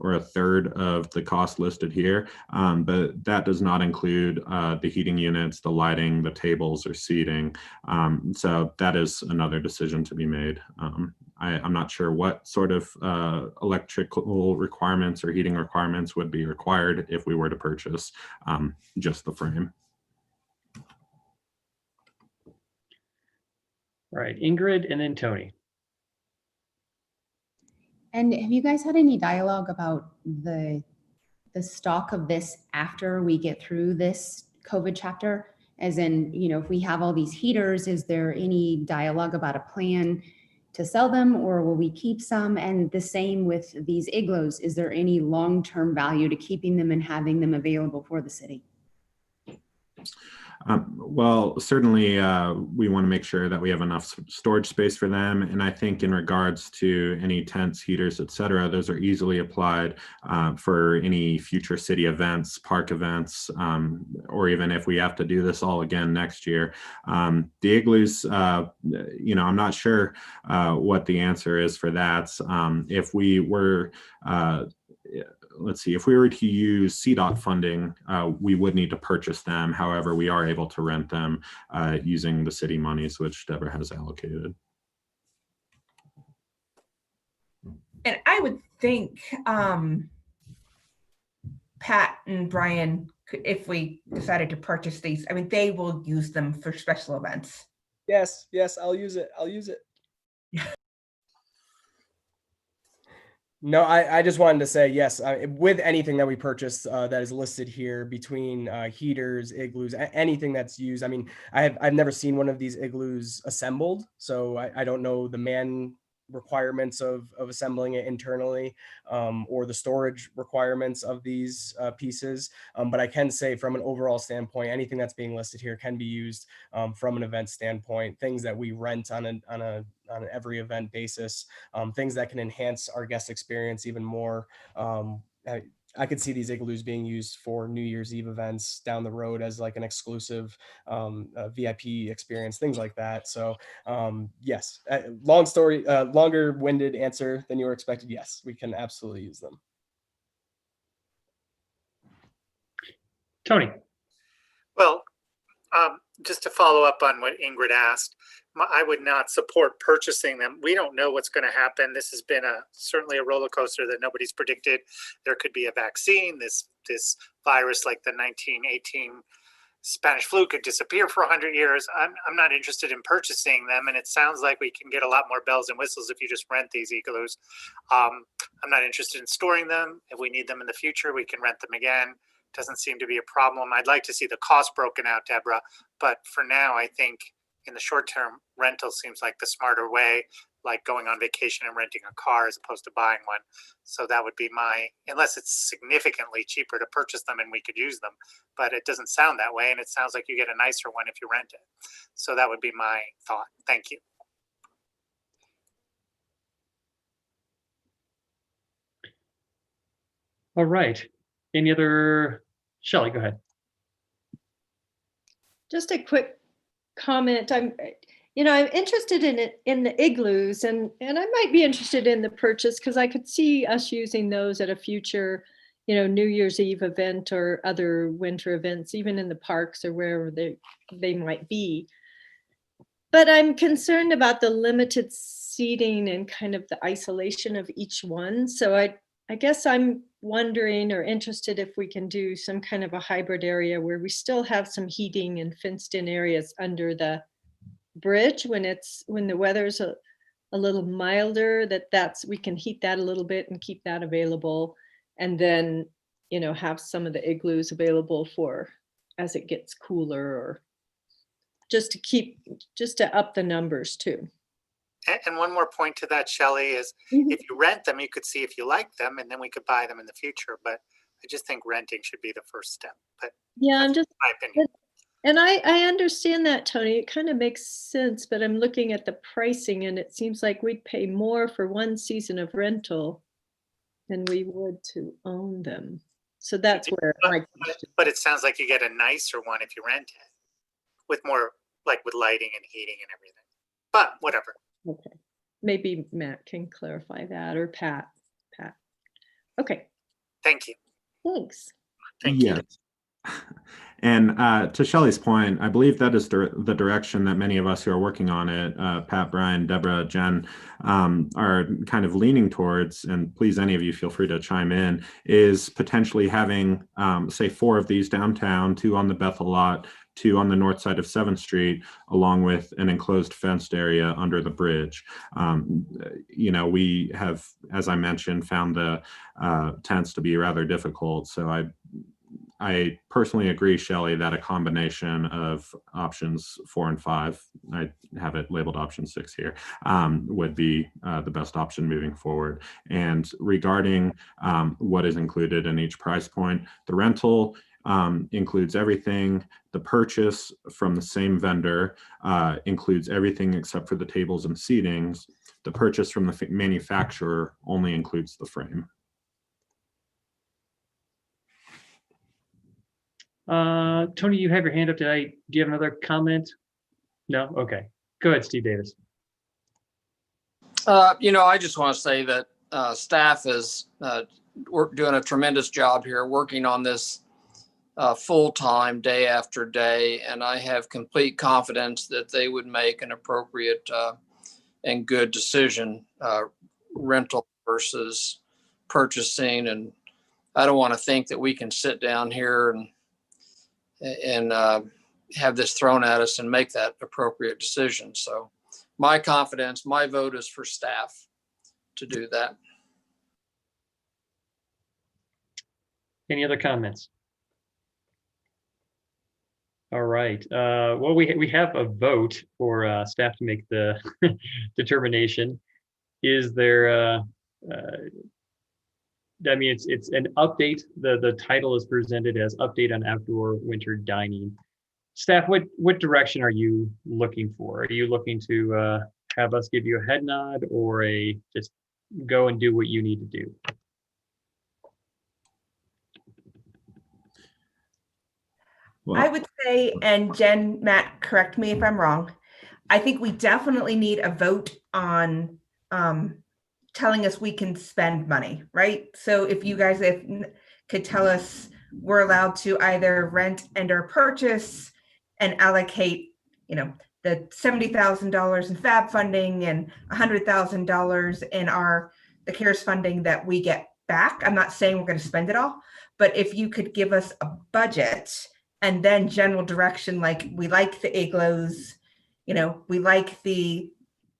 or a third of the cost listed here, but that does not include the heating units, the lighting, the tables, or seating. So that is another decision to be made. I'm not sure what sort of electrical requirements or heating requirements would be required if we were to purchase just the frame. All right, Ingrid and then Tony. And have you guys had any dialogue about the stock of this after we get through this COVID chapter? As in, you know, if we have all these heaters, is there any dialogue about a plan to sell them, or will we keep some? And the same with these igloos. Is there any long-term value to keeping them and having them available for the city? Well, certainly we want to make sure that we have enough storage space for them. And I think in regards to any tents, heaters, et cetera, those are easily applied for any future city events, park events, or even if we have to do this all again next year. The igloos, you know, I'm not sure what the answer is for that. If we were let's see, if we were to use CDOT funding, we would need to purchase them. However, we are able to rent them using the city monies, which Deborah has allocated. And I would think Pat and Brian, if we decided to purchase these, I mean, they will use them for special events. Yes, I'll use it. I'll use it. No, I just wanted to say yes. With anything that we purchase that is listed here, between heaters, igloos, anything that's used. I mean, I've never seen one of these igloos assembled, so I don't know the man requirements of assembling it internally, or the storage requirements of these pieces. But I can say from an overall standpoint, anything that's being listed here can be used from an event standpoint, things that we rent on an every event basis, things that can enhance our guest experience even more. I could see these igloos being used for New Year's Eve events down the road as like an exclusive VIP experience, things like that. So yes, longer winded answer than you were expected. Yes, we can absolutely use them. Tony. Well, just to follow up on what Ingrid asked, I would not support purchasing them. We don't know what's going to happen. This has been certainly a roller coaster that nobody's predicted. There could be a vaccine. This virus, like the 1918 Spanish flu, could disappear for 100 years. I'm not interested in purchasing them, and it sounds like we can get a lot more bells and whistles if you just rent these igloos. I'm not interested in storing them. If we need them in the future, we can rent them again. Doesn't seem to be a problem. I'd like to see the cost broken out, Deborah, but for now, I think in the short term, rental seems like the smarter way, like going on vacation and renting a car as opposed to buying one. So that would be unless it's significantly cheaper to purchase them and we could use them, but it doesn't sound that way. And it sounds like you get a nicer one if you rent it. So that would be my thought. Thank you. All right. Any other? Shelley, go ahead. Just a quick comment. I'm interested in the igloos, and I might be interested in the purchase because I could see us using those at a future, New Year's Eve event or other winter events, even in the parks or wherever they might be. But I'm concerned about the limited seating and kind of the isolation of each one. So I guess I'm wondering or interested if we can do some kind of a hybrid area where we still have some heating and fenced in areas under the bridge when the weather's a little milder, we can heat that a little bit and keep that available, and then have some of the igloos available for as it gets cooler, or just to up the numbers too. And one more point to that, Shelley, is if you rent them, you could see if you like them, and then we could buy them in the future. But I just think renting should be the first step. But Yeah, I'm just, my opinion. and I understand that, Tony. It kind of makes sense, but I'm looking at the pricing and it seems like we'd pay more for one season of rental than we would to own them. So that's where But it sounds like you get a nicer one if you rent it, with more, like with lighting and heating and everything. But whatever. Okay, maybe Matt can clarify that, or Pat. Okay. Thank you. Thanks. Thank you. And to Shelley's point, I believe that is the direction that many of us who are working on it, Pat, Brian, Deborah, Jen, are kind of leaning towards, and please, any of you feel free to chime in, is potentially having, say, 4 of these downtown, 2 on the Bethel lot, 2 on the north side of 7th Street, along with an enclosed fenced area under the bridge. You know, we have, as I mentioned, found the tents to be rather difficult. So I personally agree, Shelley, that a combination of options 4 and 5, I have it labeled option 6 here, would be the best option moving forward. And regarding what is included in each price point, the rental includes everything. The purchase from the same vendor includes everything except for the tables and seatings. The purchase from the manufacturer only includes the frame. Tony, you have your hand up. Do you have another comment? No? Okay. Go ahead, Steve Davis. You know, I just want to say that staff is doing a tremendous job here, working on this full-time, day after day, and I have complete confidence that they would make an appropriate and good decision, rental versus purchasing. And I don't want to think that we can sit down here and have this thrown at us and make that appropriate decision. So my confidence, my vote is for staff to do that. Any other comments? All right. Well, we have a vote for staff to make the determination. Is there? I mean, it's an update. The title is presented as update on outdoor winter dining. Staff, what direction are you looking for? Are you looking to have us give you a head nod, or just go and do what you need to do? Well, I would say, and Jen, Matt, correct me if I'm wrong, I think we definitely need a vote on telling us we can spend money, right? So if you guys could tell us we're allowed to either rent and or purchase and allocate, you know, the $70,000 in FAB funding and $100,000 in the CARES funding that we get back. I'm not saying we're going to spend it all, but if you could give us a budget and then general direction, like we like the igloos, you know, we like the,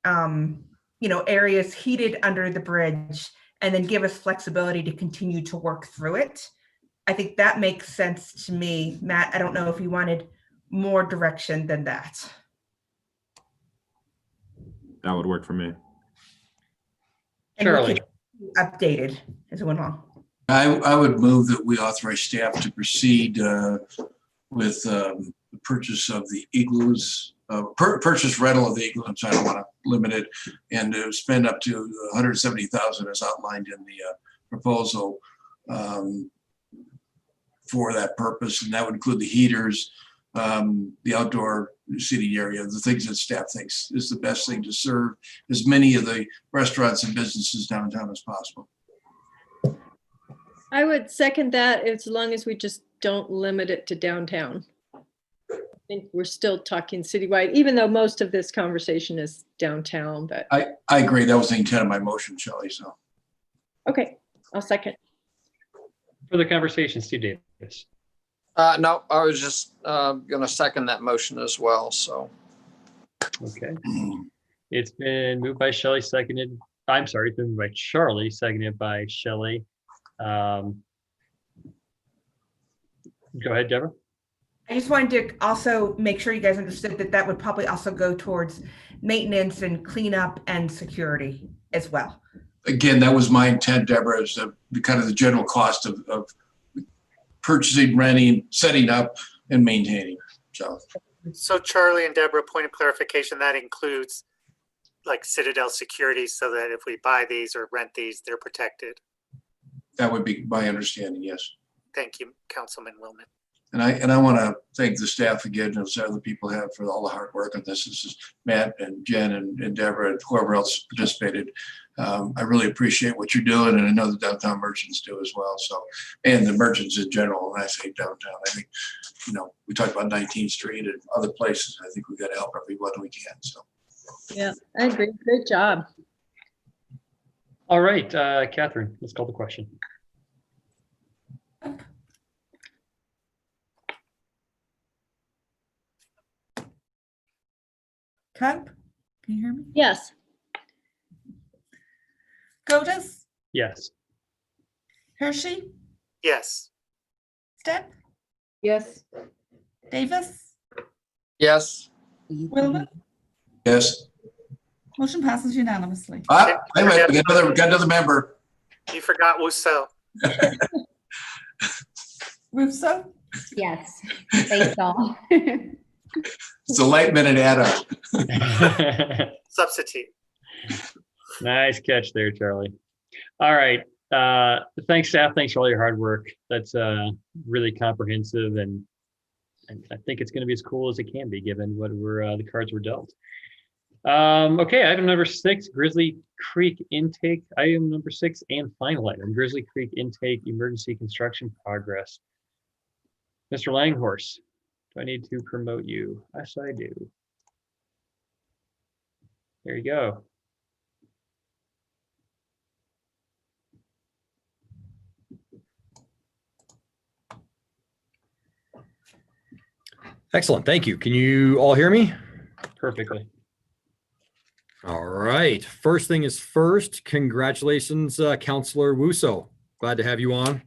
you know, areas heated under the bridge, and then give us flexibility to continue to work through it. I think that makes sense to me. Matt, I don't know if you wanted more direction than that. that would work for me. And we Charlie. could updated as it went along. I would move that we authorize staff to proceed with the purchase of the igloos, purchase rental of the igloos. I don't want to limit it, and to spend up to $170,000 as outlined in the proposal for that purpose, and that would include the heaters, the outdoor seating area, the things that staff thinks is the best thing to serve as many of the restaurants and businesses downtown as possible. I would second that, as long as we just don't limit it to downtown. I think we're still talking citywide, even though most of this conversation is downtown, but. I agree. That was the intent of my motion, Shelley, so. Okay, I'll second. Further conversation, Steve Davis. No, I was just going to second that motion as well. So. Okay. It's been moved by Shelley, seconded. I'm sorry, it's been moved by Charlie, seconded by Shelley. Go ahead, Deborah. I just wanted to also make sure you guys understood that that would probably also go towards maintenance and cleanup and security as well. Again, that was my intent, Deborah, is the kind of the general cost of purchasing, renting, setting up, and maintaining. So Charlie and Deborah, point of clarification, that includes like Citadel security, so that if we buy these or rent these, they're protected. That would be my understanding, yes. Thank you, Councilman Willman. And I want to thank the staff again, as other people have, for all the hard work on this. This is Matt and Jen and Deborah and whoever else participated. I really appreciate what you're doing, and I know the downtown merchants do as well. So, and the merchants in general. When I say downtown, I think, we talked about 19th Street and other places. I think we got to help everyone we can. So, Yeah, I agree. Great job. All right, Catherine, let's call the question. Cup, can you hear me? Yes. Godas, Yes. Hershey, Yes. Stepp, Yes. Davis, Yes. Willman. yes. Motion passes unanimously. We got another member. You forgot Wusso. Russo, Yes. Thanks all. It's a late minute add-on. Substitute. Nice catch there, Charlie. All right. Thanks, staff. Thanks for all your hard work. That's really comprehensive, and I think it's going to be as cool as it can be, given what the cards were dealt. Okay, item number 6, Grizzly Creek intake. Item number 6 and final item, Grizzly Creek intake emergency construction progress. Mr. Langhorse, do I need to promote you? Yes, I do. There you go. Excellent. Thank you. Can you all hear me? Perfectly. All right. First thing is first. Congratulations, Councilor Wusso. Glad to have you on.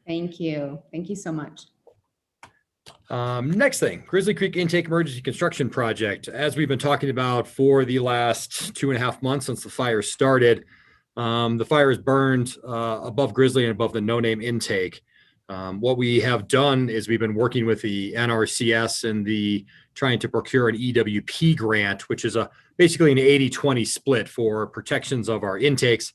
Thank you. Thank you so much. Next thing, Grizzly Creek Intake Emergency Construction Project. As we've been talking about for the last 2.5 months since the fire started, the fire has burned above Grizzly and above the no-name intake. What we have done is we've been working with the NRCS and trying to procure an EWP grant, which is basically an 80-20 split for protections of our intakes.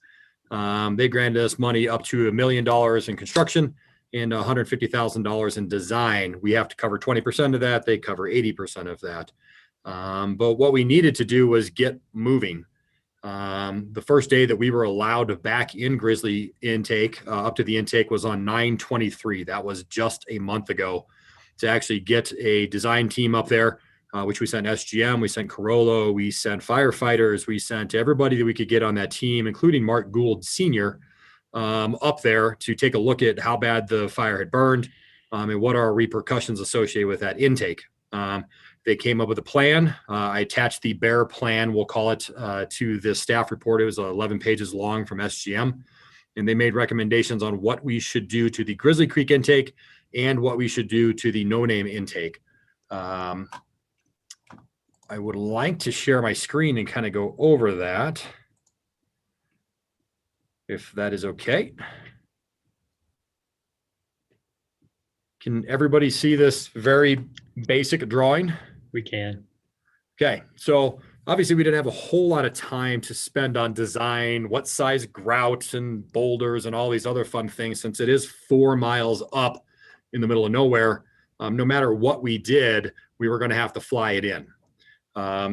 They granted us money up to $1 million in construction and $150,000 in design. We have to cover 20% of that. They cover 80% of that. But what we needed to do was get moving. The first day that we were allowed back in Grizzly intake, up to the intake, was on 9/23. That was just a month ago, to actually get a design team up there, which we sent SGM, we sent Carollo, we sent firefighters, we sent everybody that we could get on that team, including Mark Gould Sr., up there to take a look at how bad the fire had burned, and what are repercussions associated with that intake. They came up with a plan. I attached the bear plan, we'll call it, to the staff report. It was 11 pages long from SGM, and they made recommendations on what we should do to the Grizzly Creek intake and what we should do to the no-name intake. I would like to share my screen and kind of go over that, if that is okay. Can everybody see this very basic drawing? We can. Okay, so obviously we didn't have a whole lot of time to spend on design, what size grout and boulders and all these other fun things, since it is 4 miles up in the middle of nowhere. No matter what we did, we were going to have to fly it in.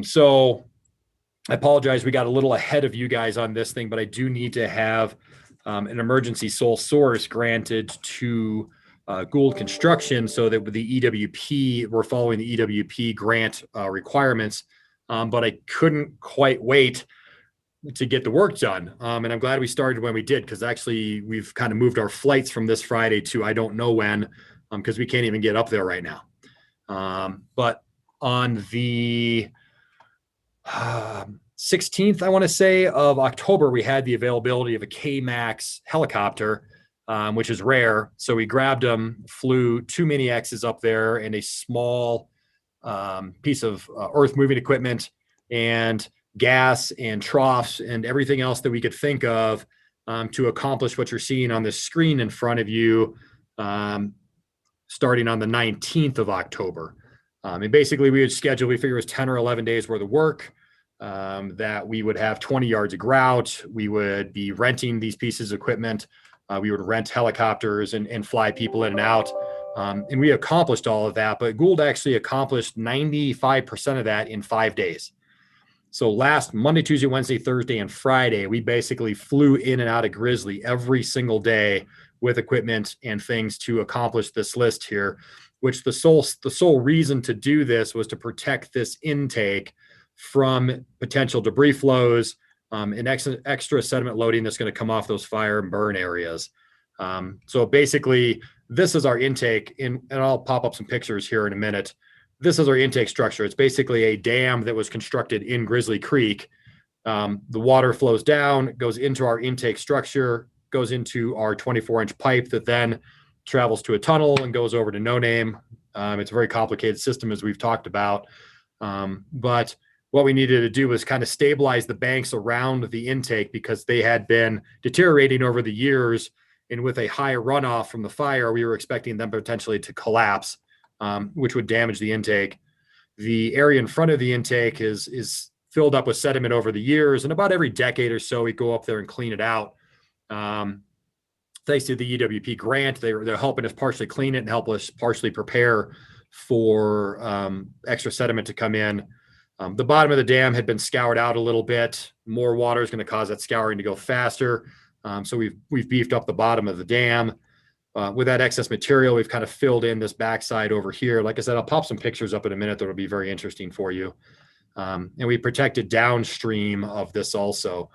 So I apologize, we got a little ahead of you guys on this thing, but I do need to have an emergency sole source granted to Gould Construction, so that with the EWP, we're following the EWP grant requirements, but I couldn't quite wait to get the work done. And I'm glad we started when we did, because actually we've kind of moved our flights from this Friday to I don't know when, because we can't even get up there right now. But on the 16th, I want to say, of October, we had the availability of a K-MAX helicopter which is rare. So we grabbed them, flew 2 mini X's up there and a small piece of earth moving equipment and gas and troughs and everything else that we could think of to accomplish what you're seeing on this screen in front of you, starting on the 19th of October. And basically we figure it was 10 or 11 days worth of work, that we would have 20 yards of grout. We would be renting these pieces of equipment. We would rent helicopters and fly people in and out. And we accomplished all of that, but Gould actually accomplished 95% of that in 5 days. So last Monday, Tuesday, Wednesday, Thursday, and Friday, we basically flew in and out of Grizzly every single day with equipment and things to accomplish this list here, which the sole reason to do this was to protect this intake from potential debris flows and extra sediment loading that's going to come off those fire and burn areas. So basically, this is our intake, and I'll pop up some pictures here in a minute. This is our intake structure. It's basically a dam that was constructed in Grizzly Creek. The water flows down, goes into our intake structure, goes into our 24-inch pipe that then travels to a tunnel and goes over to No Name. It's a very complicated system, as we've talked about. But what we needed to do was kind of stabilize the banks around the intake because they had been deteriorating over the years. And with a high runoff from the fire, we were expecting them potentially to collapse, which would damage the intake. The area in front of the intake is filled up with sediment over the years. And about every decade or so, we go up there and clean it out. Thanks to the EWP grant, they're helping us partially clean it and help us partially prepare for extra sediment to come in. The bottom of the dam had been scoured out a little bit. More water is going to cause that scouring to go faster. So we've beefed up the bottom of the dam. With that excess material, we've kind of filled in this backside over here. Like I said, I'll pop some pictures up in a minute that will be very interesting for you. And we protected downstream of this also.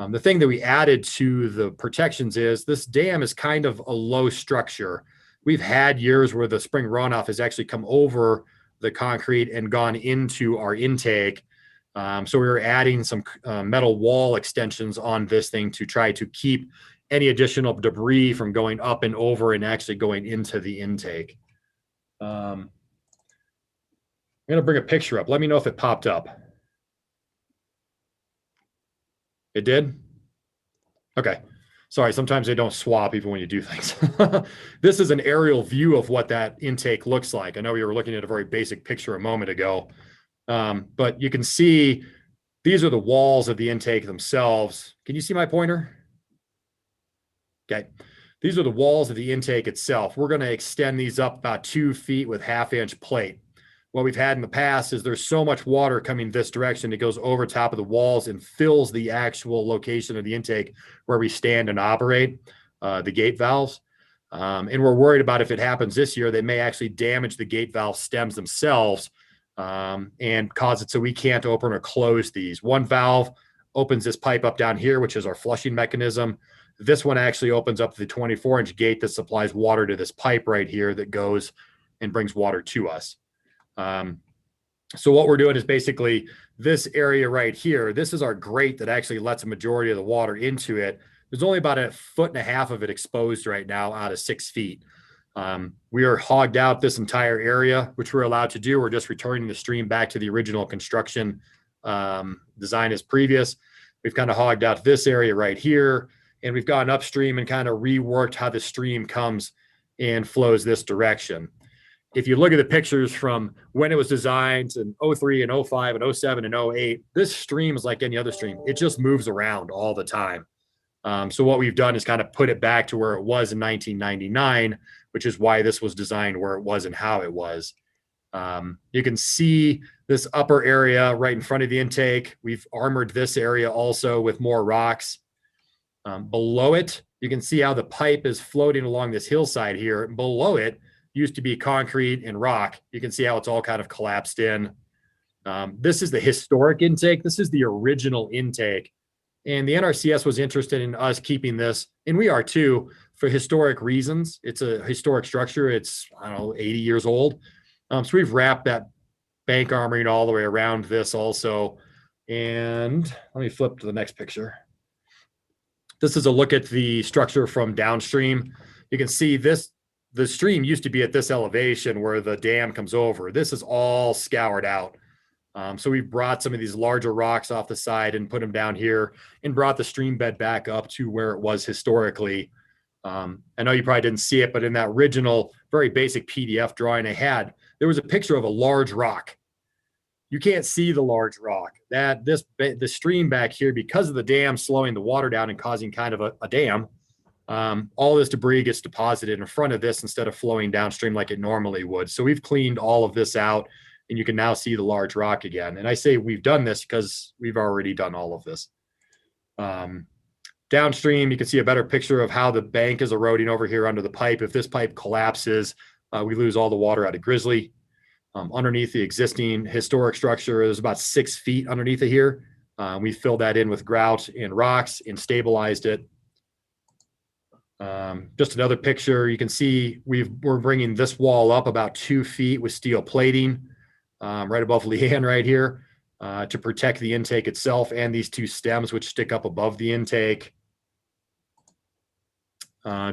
The thing that we added to the protections is this dam is kind of a low structure. We've had years where the spring runoff has actually come over the concrete and gone into our intake. So we were adding some metal wall extensions on this thing to try to keep any additional debris from going up and over and actually going into the intake. I'm going to bring a picture up. Let me know if it popped up. It did? Okay. Sorry, sometimes they don't swap even when you do things. This is an aerial view of what that intake looks like. I know we were looking at a very basic picture a moment ago. But you can see these are the walls of the intake themselves. Can you see my pointer? Okay. These are the walls of the intake itself. We're going to extend these up about 2 feet with 1/2-inch plate. What we've had in the past is there's so much water coming this direction, it goes over top of the walls and fills the actual location of the intake where we stand and operate the gate valves. And we're worried about if it happens this year, they may actually damage the gate valve stems themselves and cause it so we can't open or close these. One valve opens this pipe up down here, which is our flushing mechanism. This one actually opens up the 24-inch gate that supplies water to this pipe right here that goes and brings water to us. So what we're doing is basically this area right here. This is our grate that actually lets a majority of the water into it. There's only about 1.5 feet of it exposed right now out of 6 feet. We are hogged out this entire area, which we're allowed to do. We're just returning the stream back to the original construction design as previous. We've kind of hogged out this area right here, and we've gone upstream and kind of reworked how the stream comes and flows this direction. If you look at the pictures from when it was designed in 03 and 05 and 07 and 08, this stream is like any other stream. It just moves around all the time. So what we've done is kind of put it back to where it was in 1999, which is why this was designed where it was and how it was. You can see this upper area right in front of the intake. We've armored this area also with more rocks. Below it, you can see how the pipe is floating along this hillside here. Below it used to be concrete and rock. You can see how it's all kind of collapsed in. This is the historic intake. This is the original intake. And the NRCS was interested in us keeping this, and we are too, for historic reasons. It's a historic structure. It's, I don't know, 80 years old. So we've wrapped that bank armoring all the way around this also. And let me flip to the next picture. This is a look at the structure from downstream. You can see this, the stream used to be at this elevation where the dam comes over. This is all scoured out. So we've brought some of these larger rocks off the side and put them down here and brought the stream bed back up to where it was historically. I know you probably didn't see it, but in that original, very basic PDF drawing I had, there was a picture of a large rock. You can't see the large rock. The stream back here, because of the dam slowing the water down and causing kind of a dam, all this debris gets deposited in front of this instead of flowing downstream like it normally would. So we've cleaned all of this out, and you can now see the large rock again. And I say we've done this because we've already done all of this. Downstream, you can see a better picture of how the bank is eroding over here under the pipe. If this pipe collapses, we lose all the water out of Grizzly. Underneath the existing historic structure, there's about 6 feet underneath it here. We filled that in with grout and rocks and stabilized it. Just another picture, you can see we're bringing this wall up about 2 feet with steel plating right above Leanne right here to protect the intake itself and these 2 stems which stick up above the intake.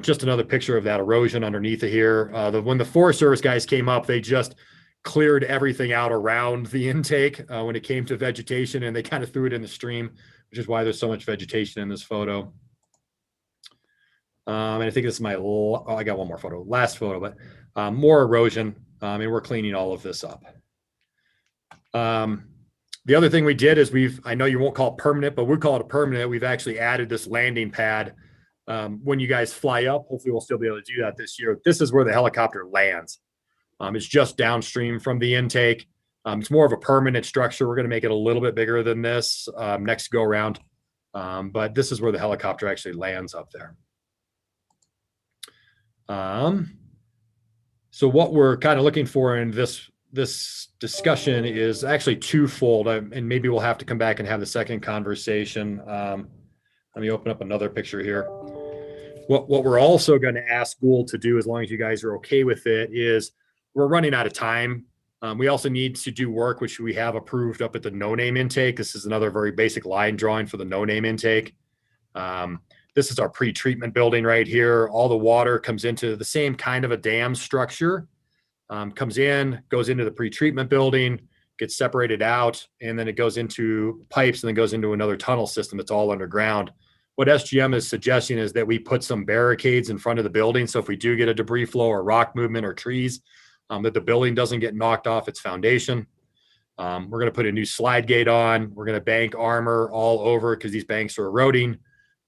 Just another picture of that erosion underneath it here. When the Forest Service guys came up, they just cleared everything out around the intake when it came to vegetation, and they kind of threw it in the stream, which is why there's so much vegetation in this photo. And I think this is I got one more photo, last photo, but more erosion, and we're cleaning all of this up. The other thing we did is I know you won't call it permanent, but we call it a permanent. We've actually added this landing pad. When you guys fly up, hopefully we'll still be able to do that this year. This is where the helicopter lands. It's just downstream from the intake. It's more of a permanent structure. We're going to make it a little bit bigger than this next go around. But this is where the helicopter actually lands up there. So what we're kind of looking for in this discussion is actually twofold, and maybe we'll have to come back and have the second conversation. Let me open up another picture here. What we're also going to ask Gould to do, as long as you guys are okay with it, is we're running out of time. We also need to do work, which we have approved up at the no-name intake. This is another very basic line drawing for the no-name intake. This is our pre-treatment building right here. All the water comes into the same kind of a dam structure, comes in, goes into the pre-treatment building, gets separated out, and then it goes into pipes and then goes into another tunnel system that's all underground. What SGM is suggesting is that we put some barricades in front of the building. So if we do get a debris flow or rock movement or trees, that the building doesn't get knocked off its foundation. We're going to put a new slide gate on. We're going to bank armor all over because these banks are eroding.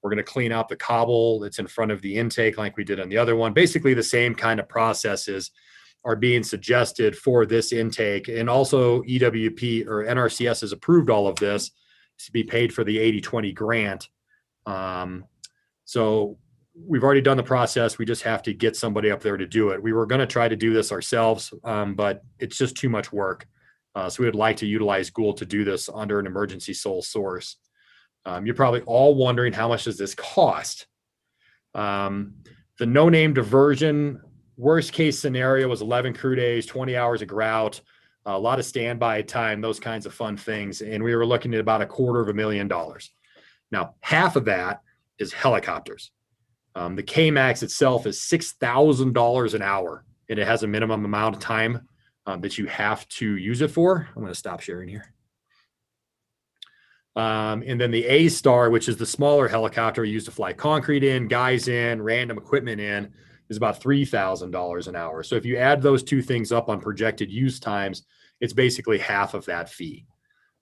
We're going to clean out the cobble that's in front of the intake like we did on the other one. Basically the same kind of processes are being suggested for this intake. And also EWP or NRCS has approved all of this to be paid for the 80/20 grant. So we've already done the process. We just have to get somebody up there to do it. We were going to try to do this ourselves, but it's just too much work. So we would like to utilize Gould to do this under an emergency sole source. You're probably all wondering, how much does this cost? The no-name diversion, worst case scenario was 11 crew days, 20 hours of grout, a lot of standby time, those kinds of fun things. And we were looking at about $250,000. Now, half of that is helicopters. The K-Max itself is $6,000 an hour, and it has a minimum amount of time that you have to use it for. I'm going to stop sharing here. And then the A-Star, which is the smaller helicopter used to fly concrete in, guys in, random equipment in, is about $3,000 an hour. So if you add those two things up on projected use times, it's basically half of that fee.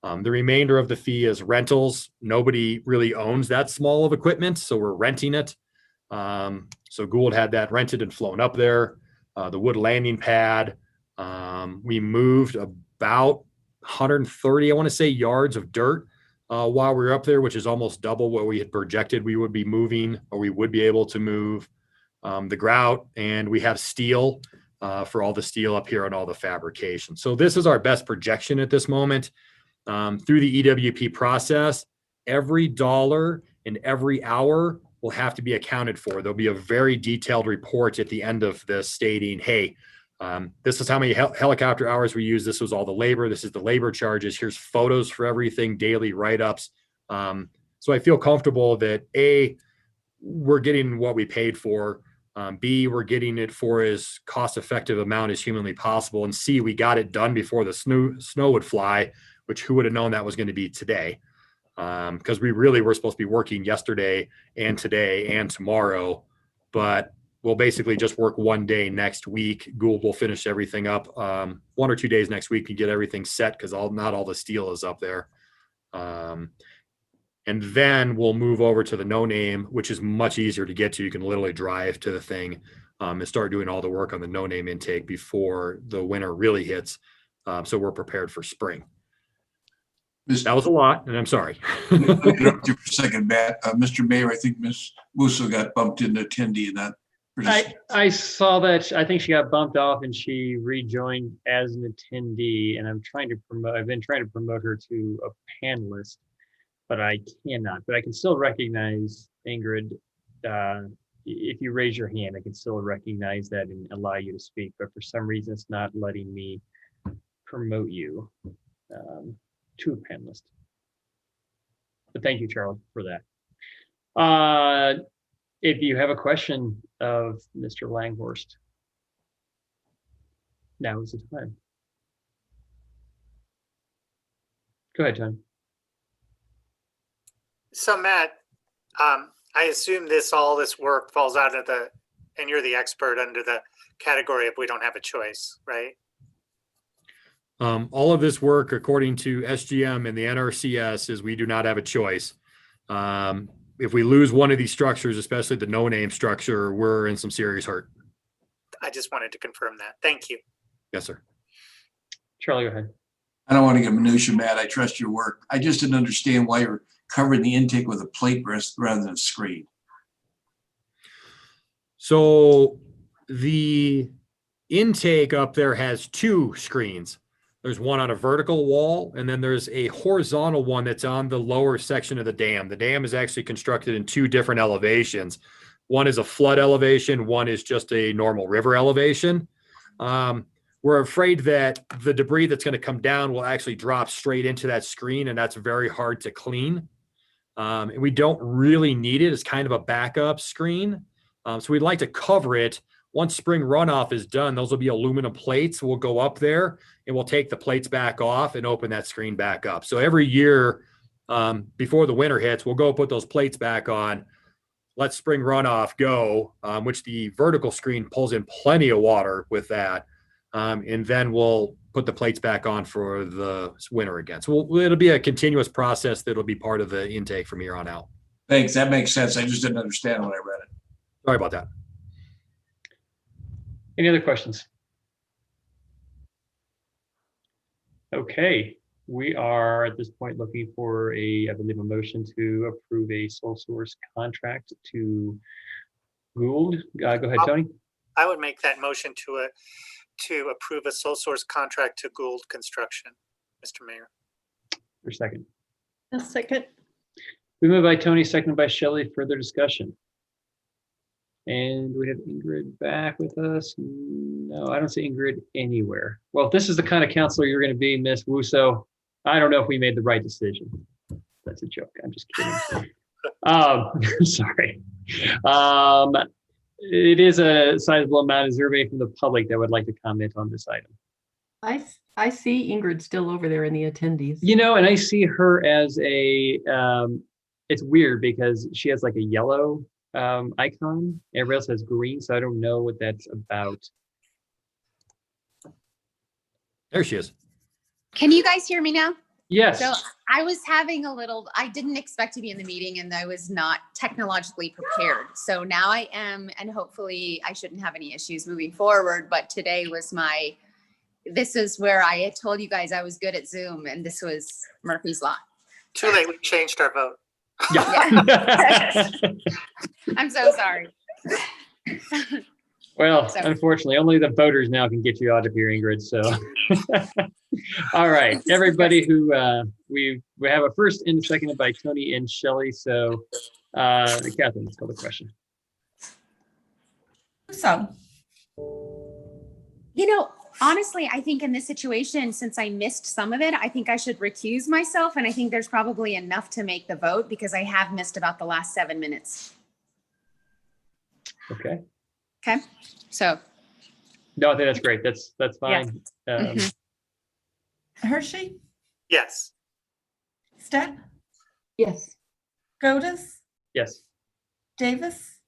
The remainder of the fee is rentals. Nobody really owns that small of equipment, so we're renting it. So Gould had that rented and flown up there. The wood landing pad. We moved about 130, I want to say, yards of dirt while we were up there, which is almost double what we had projected we would be moving, or we would be able to move. The grout, and we have steel for all the steel up here and all the fabrication. So this is our best projection at this moment. Through the EWP process, every dollar and every hour will have to be accounted for. There'll be a very detailed report at the end of this stating, hey, this is how many helicopter hours we use. This was all the labor. This is the labor charges. Here's photos for everything, daily write-ups. So I feel comfortable that we're getting what we paid for. B, we're getting it for as cost-effective amount as humanly possible. And C, we got it done before the snow would fly, which who would have known that was going to be today? Because we really were supposed to be working yesterday and today and tomorrow, but we'll basically just work one day next week. Gould will finish everything up 1 or 2 days next week and get everything set because not all the steel is up there. And then we'll move over to the no name, which is much easier to get to. You can literally drive to the thing and start doing all the work on the no name intake before the winter really hits. So we're prepared for spring. That was a lot, and I'm sorry. Let me interrupt you for a second, Matt. Mr. Mayor, I think Ms. Musso got bumped into attendee in that. I saw that. I think she got bumped off and she rejoined as an attendee, and I've been trying to promote her to a panelist, but I cannot. But I can still recognize Ingrid. If you raise your hand, I can still recognize that and allow you to speak. But for some reason, it's not letting me promote you to a panelist. But thank you, Charlie, for that. If you have a question of Mr. Langhorst, now is the time. Go ahead, Tom. So Matt, I assume all this work falls out of and you're the expert under the category of we don't have a choice, right? All of this work, according to SGM and the NRCS, is we do not have a choice. If we lose one of these structures, especially the no-name structure, we're in some serious hurt. I just wanted to confirm that. Thank you. Yes, sir. Charlie, go ahead. I don't want to get minutia, Matt. I trust your work. I just didn't understand why you're covering the intake with a plate rest rather than a screen. So the intake up there has 2 screens. There's one on a vertical wall, and then there's a horizontal one that's on the lower section of the dam. The dam is actually constructed in 2 different elevations. One is a flood elevation, one is just a normal river elevation. We're afraid that the debris that's going to come down will actually drop straight into that screen, and that's very hard to clean. And we don't really need it as kind of a backup screen. So we'd like to cover it. Once spring runoff is done, those will be aluminum plates. We'll go up there and we'll take the plates back off and open that screen back up. So every year before the winter hits, we'll go put those plates back on, let spring runoff go, which the vertical screen pulls in plenty of water with that. And then we'll put the plates back on for the winter again. So it'll be a continuous process that'll be part of the intake from here on out. Thanks. That makes sense. I just didn't understand when I read it. Sorry about that. Any other questions? Okay, we are at this point looking for I believe, a motion to approve a sole source contract to Gould. Go ahead, Tony. I would make that motion to approve a sole source contract to Gould Construction, Mr. Mayor. For a second. A second. We moved by Tony, seconded by Shelley. Further discussion. And we have Ingrid back with us. No, I don't see Ingrid anywhere. Well, if this is the kind of counselor you're going to be, Miss Wusso, I don't know if we made the right decision. That's a joke. I'm just kidding. Sorry. It is a sizable amount. Is there anybody from the public that would like to comment on this item? I see Ingrid still over there in the attendees. You know, and I see her as it's weird because she has like a yellow icon. Everybody else has green, so I don't know what that's about. There she is. Can you guys hear me now? Yes. So I was having I didn't expect to be in the meeting and I was not technologically prepared. So now I am, and hopefully I shouldn't have any issues moving forward. But today was this is where I had told you guys I was good at Zoom, and this was Murphy's Law. Too late, we changed our vote. Yeah. I'm so sorry. Well, unfortunately, only the voters now can get you out of here, Ingrid. So, all right, everybody who we have a first and seconded by Tony and Shelley. So, Catherine, let's call the question. So, honestly, I think in this situation, since I missed some of it, I think I should recuse myself. And I think there's probably enough to make the vote because I have missed about the last 7 minutes. Okay. Okay, so No, I think that's great. That's fine. Mhm. Hershey, Yes. Stepp, Yes. Godus, Yes. Davis,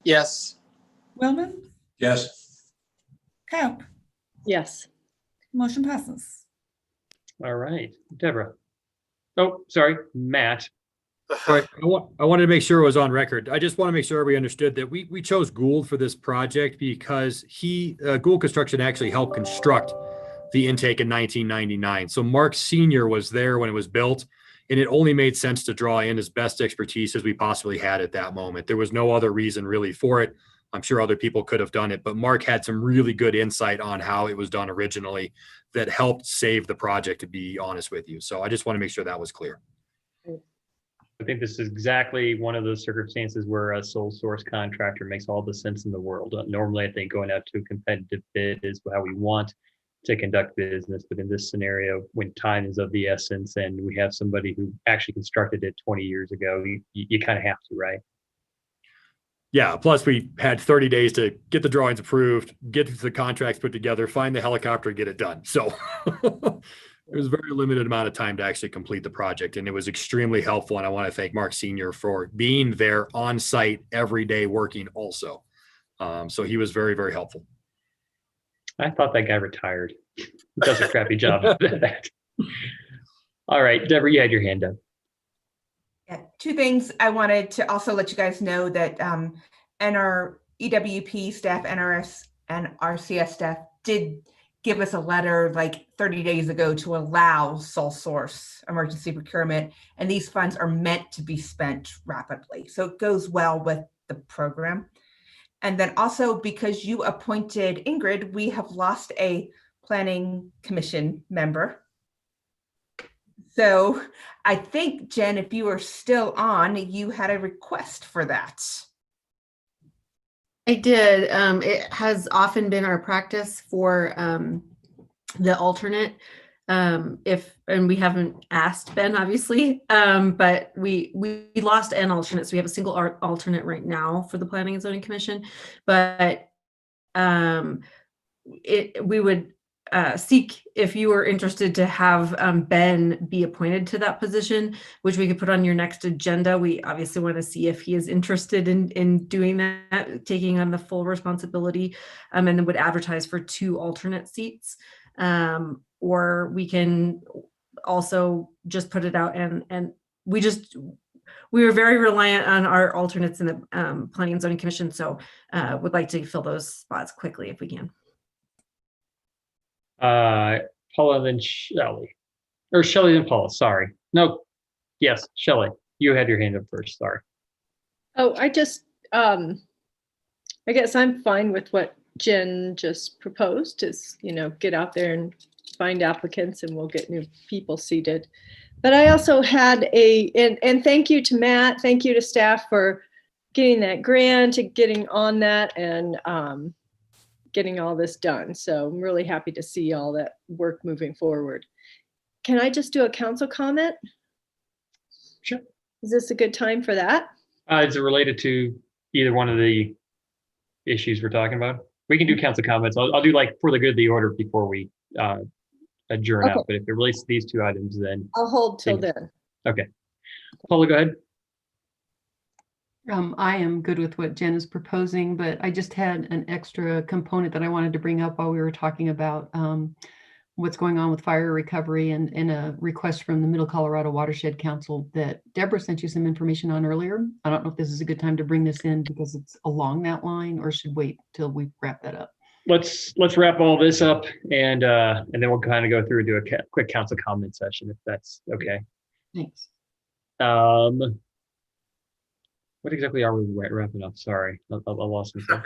Yes. Willman, Yes. Kaup. Yes. Motion passes. All right, Deborah. Oh, sorry, Matt. Right. I wanted to make sure it was on record. I just want to make sure we understood that we chose Gould for this project because Gould Construction actually helped construct the intake in 1999. So Mark Sr. was there when it was built, and it only made sense to draw in as best expertise as we possibly had at that moment. There was no other reason really for it. I'm sure other people could have done it, but Mark had some really good insight on how it was done originally that helped save the project, to be honest with you. So I just want to make sure that was clear. I think this is exactly one of those circumstances where a sole source contractor makes all the sense in the world. Normally, I think going out to a competitive bid is how we want to conduct business. But in this scenario, when time is of the essence and we have somebody who actually constructed it 20 years ago, you kind of have to, right? Yeah. Plus, we had 30 days to get the drawings approved, get the contracts put together, find the helicopter, get it done. So it was a very limited amount of time to actually complete the project. And it was extremely helpful. And I want to thank Mark Sr. for being there on site every day working also. So he was very, very helpful. I thought that guy retired. He does a crappy job of that. All right, Deborah, you had your hand up. Yeah, two things. I wanted to also let you guys know that NR EWP staff, NRS and RCS staff did give us a letter like 30 days ago to allow sole source emergency procurement. And these funds are meant to be spent rapidly. So it goes well with the program. And then also because you appointed Ingrid, we have lost a planning commission member. So I think, Jen, if you were still on, you had a request for that. I did. It has often been our practice for the alternate. And we haven't asked Ben, obviously, but we lost an alternate. So we have a single alternate right now for the Planning and Zoning Commission, but we would seek, if you were interested, to have Ben be appointed to that position, which we could put on your next agenda. We obviously want to see if he is interested in doing that, taking on the full responsibility, and then would advertise for 2 alternate seats. Or we can also just put it out and we were very reliant on our alternates in the Planning and Zoning Commission. So would like to fill those spots quickly if we can. Paula, then Shelley. Or Shelley then Paula, sorry. No, yes, Shelley, you had your hand up first, sorry. Oh, I guess I'm fine with what Jen just proposed, is, get out there and find applicants and we'll get new people seated. But I also had and thank you to Matt, thank you to staff for getting that grant and getting on that and getting all this done. So I'm really happy to see all that work moving forward. Can I just do a council comment? Sure. Is this a good time for that? Is it related to either one of the issues we're talking about? We can do council comments. I'll do like for the good of the order before we adjourn out. But if it relates to these 2 items, then I'll hold till then. Okay. Paula, go ahead. I am good with what Jen is proposing, but I just had an extra component that I wanted to bring up while we were talking about what's going on with fire recovery and a request from the Middle Colorado Watershed Council that Deborah sent you some information on earlier. I don't know if this is a good time to bring this in because it's along that line, or should wait till we wrap that up. Let's wrap all this up and then we'll kind of go through and do a quick council comment session if that's okay. Thanks. What exactly are we wrapping up? Sorry, I lost myself.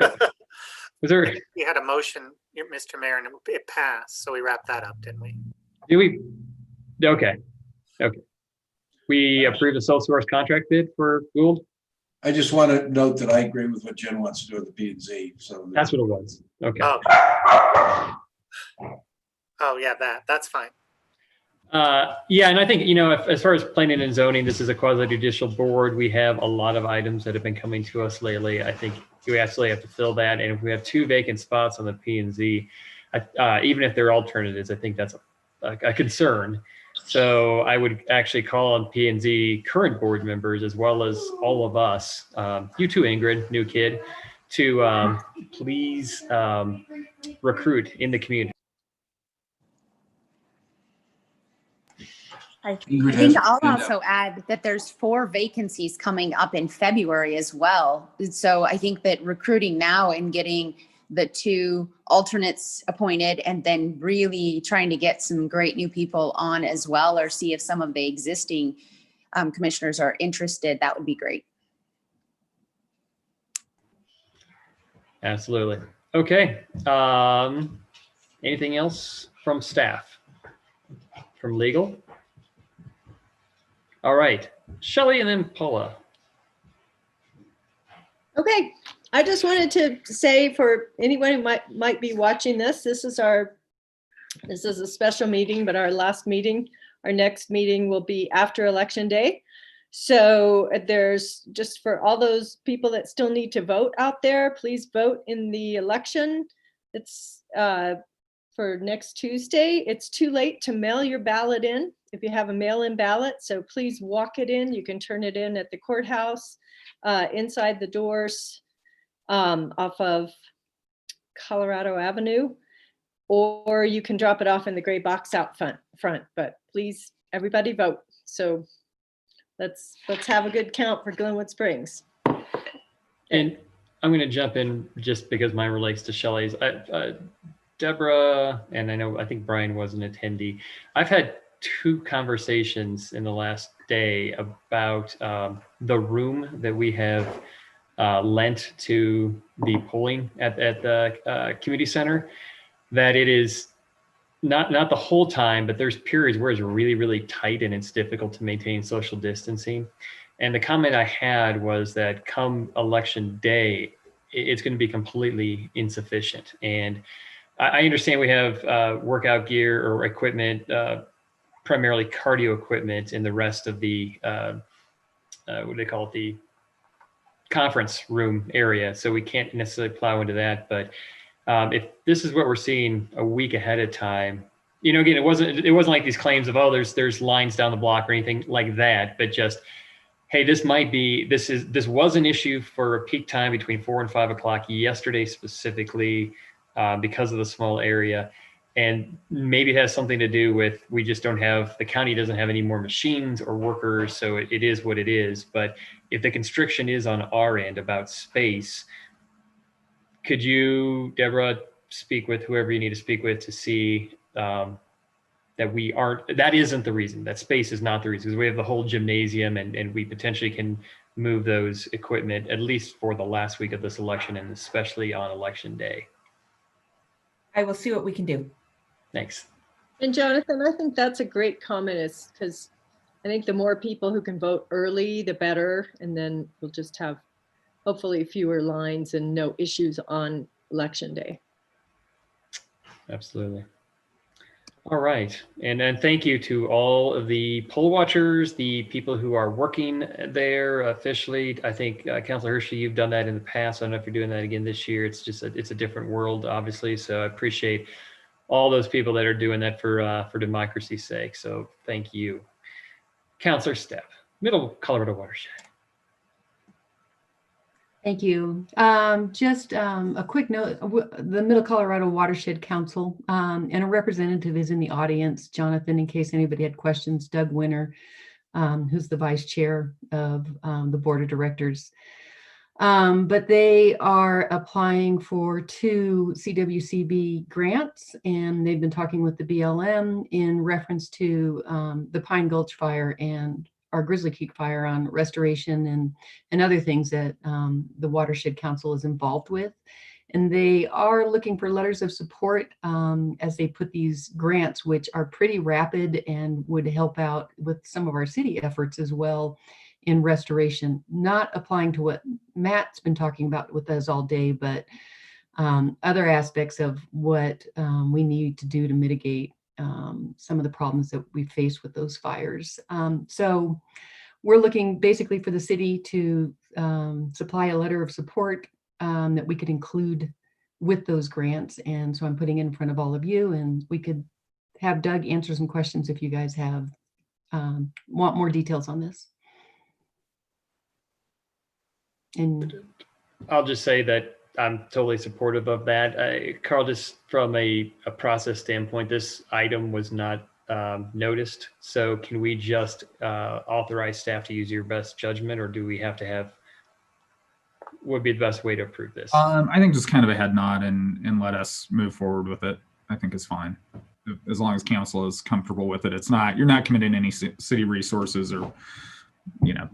Was there? We had a motion, Mr. Mayor, and it passed, so we wrapped that up, didn't we? Did we? Okay. We approved the sole source contract bid for Gould. I just want to note that I agree with what Jen wants to do with the P&Z. So that's what it was. Okay. Oh yeah, that's fine. Yeah, and I think, as far as planning and zoning, this is a quasi-judicial board. We have a lot of items that have been coming to us lately. I think you actually have to fill that. And if we have 2 vacant spots on the P and Z, even if they're alternatives, I think that's a concern. So I would actually call on P and Z current board members, as well as all of us, you too, Ingrid, new kid, to please recruit in the community. I Ingrid think has her I'll hand also add that there's 4 vacancies coming up in February as well. So I think that recruiting now and getting the 2 alternates appointed, and then really trying to get some great new people on as well, or see if some of the existing commissioners are interested, that would be great. Absolutely. Okay. Anything else from staff? From legal? All right. Shelley and then Paula. Okay, I just wanted to say, for anyone who might be watching this, this is a special meeting, but our last meeting, our next meeting will be after Election Day. So there's, just for all those people that still need to vote out there, please vote in the election. It's for next Tuesday. It's too late to mail your ballot in if you have a mail-in ballot, so please walk it in. You can turn it in at the courthouse, inside the doors, off of Colorado Avenue, or you can drop it off in the gray box out front. But please, everybody vote. So let's have a good count for Glenwood Springs. And I'm going to jump in just because mine relates to Shelley's. Deborah, and I think Brian was an attendee. I've had 2 conversations in the last day about the room that we have lent to the polling at the community center, that it is not the whole time, but there's periods where it's really, really tight and it's difficult to maintain social distancing. And the comment I had was that come election day, it's going to be completely insufficient. And I understand we have workout gear or equipment, primarily cardio equipment, in the rest of the, what do they call it, the conference room area. So we can't necessarily plow into that. But if this is what we're seeing a week ahead of time, again, it wasn't like these claims of, oh, there's lines down the block or anything like that, but just, hey, this was an issue for a peak time between 4 and 5 o'clock yesterday specifically, because of the small area. And maybe it has something to do with, the county doesn't have any more machines or workers, so it is what it is. But if the constriction is on our end about space, could you, Deborah, speak with whoever you need to speak with to see that that isn't the reason, that space is not the reason, because we have the whole gymnasium and we potentially can move those equipment at least for the last week of this election, and especially on election day. I will see what we can do. Thanks. And Jonathan, I think that's a great comment, is because I think the more people who can vote early, the better. And then we'll just have hopefully fewer lines and no issues on election day. Absolutely. All right. And then thank you to all of the poll watchers, the people who are working there officially. I think Councilor Hershey, you've done that in the past. I don't know if you're doing that again this year. It's just it's a different world, obviously. So I appreciate all those people that are doing that for democracy's sake. So thank you. Councilor Stepp, Middle Colorado Watershed. Thank you. Just a quick note, the Middle Colorado Watershed Council, and a representative is in the audience, Jonathan, in case anybody had questions, Doug Winter, who's the vice chair of the board of directors. But they are applying for 2 CWCB grants, and they've been talking with the BLM in reference to the Pine Gulch fire and our Grizzly Creek fire on restoration and other things that the Watershed Council is involved with. And they are looking for letters of support as they put these grants, which are pretty rapid and would help out with some of our city efforts as well in restoration, not applying to what Matt's been talking about with us all day, but other aspects of what we need to do to mitigate some of the problems that we faced with those fires. So we're looking basically for the city to supply a letter of support that we could include with those grants. And so I'm putting it in front of all of you, and we could have Doug answer some questions if you guys have want more details on this. And I'll just say that I'm totally supportive of that. Carl, just from a process standpoint, this item was not noticed. So can we just authorize staff to use your best judgment, or do we have to have, would be the best way to approve this? I think just kind of a head nod and let us move forward with it, I think is fine. As long as council is comfortable with it. It's not, you're not committing any city resources or, you know,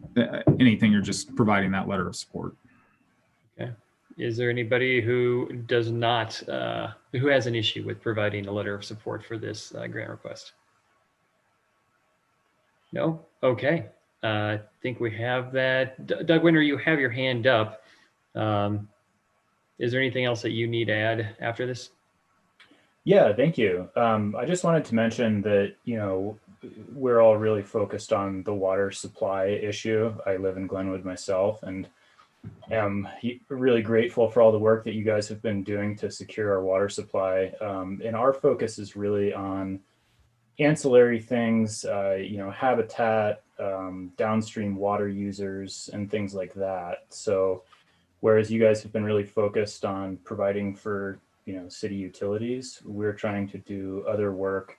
anything. You're just providing that letter of support. Okay. Is there anybody who does not, who has an issue with providing a letter of support for this grant request? No? Okay. I think we have that. Doug Winter, you have your hand up. Is there anything else that you need to add after this? Yeah, thank you. I just wanted to mention that, you know, we're all really focused on the water supply issue. I live in Glenwood myself, and am really grateful for all the work that you guys have been doing to secure our water supply. And our focus is really on ancillary things, you know, habitat, downstream water users, and things like that. So whereas you guys have been really focused on providing for, you know, city utilities, we're trying to do other work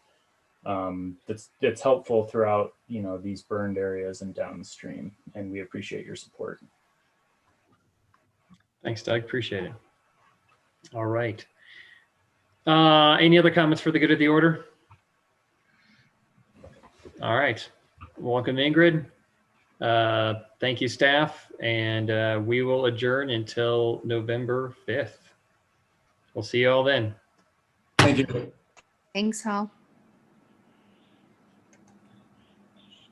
that's helpful throughout, you know, these burned areas and downstream. And we appreciate your support. Thanks, Doug. Appreciate it. All right. Any other comments for the good of the order? All right. Welcome, Ingrid. Thank you, staff. And we will adjourn until November 5th. We'll see you all then. Thank you. Thanks, all.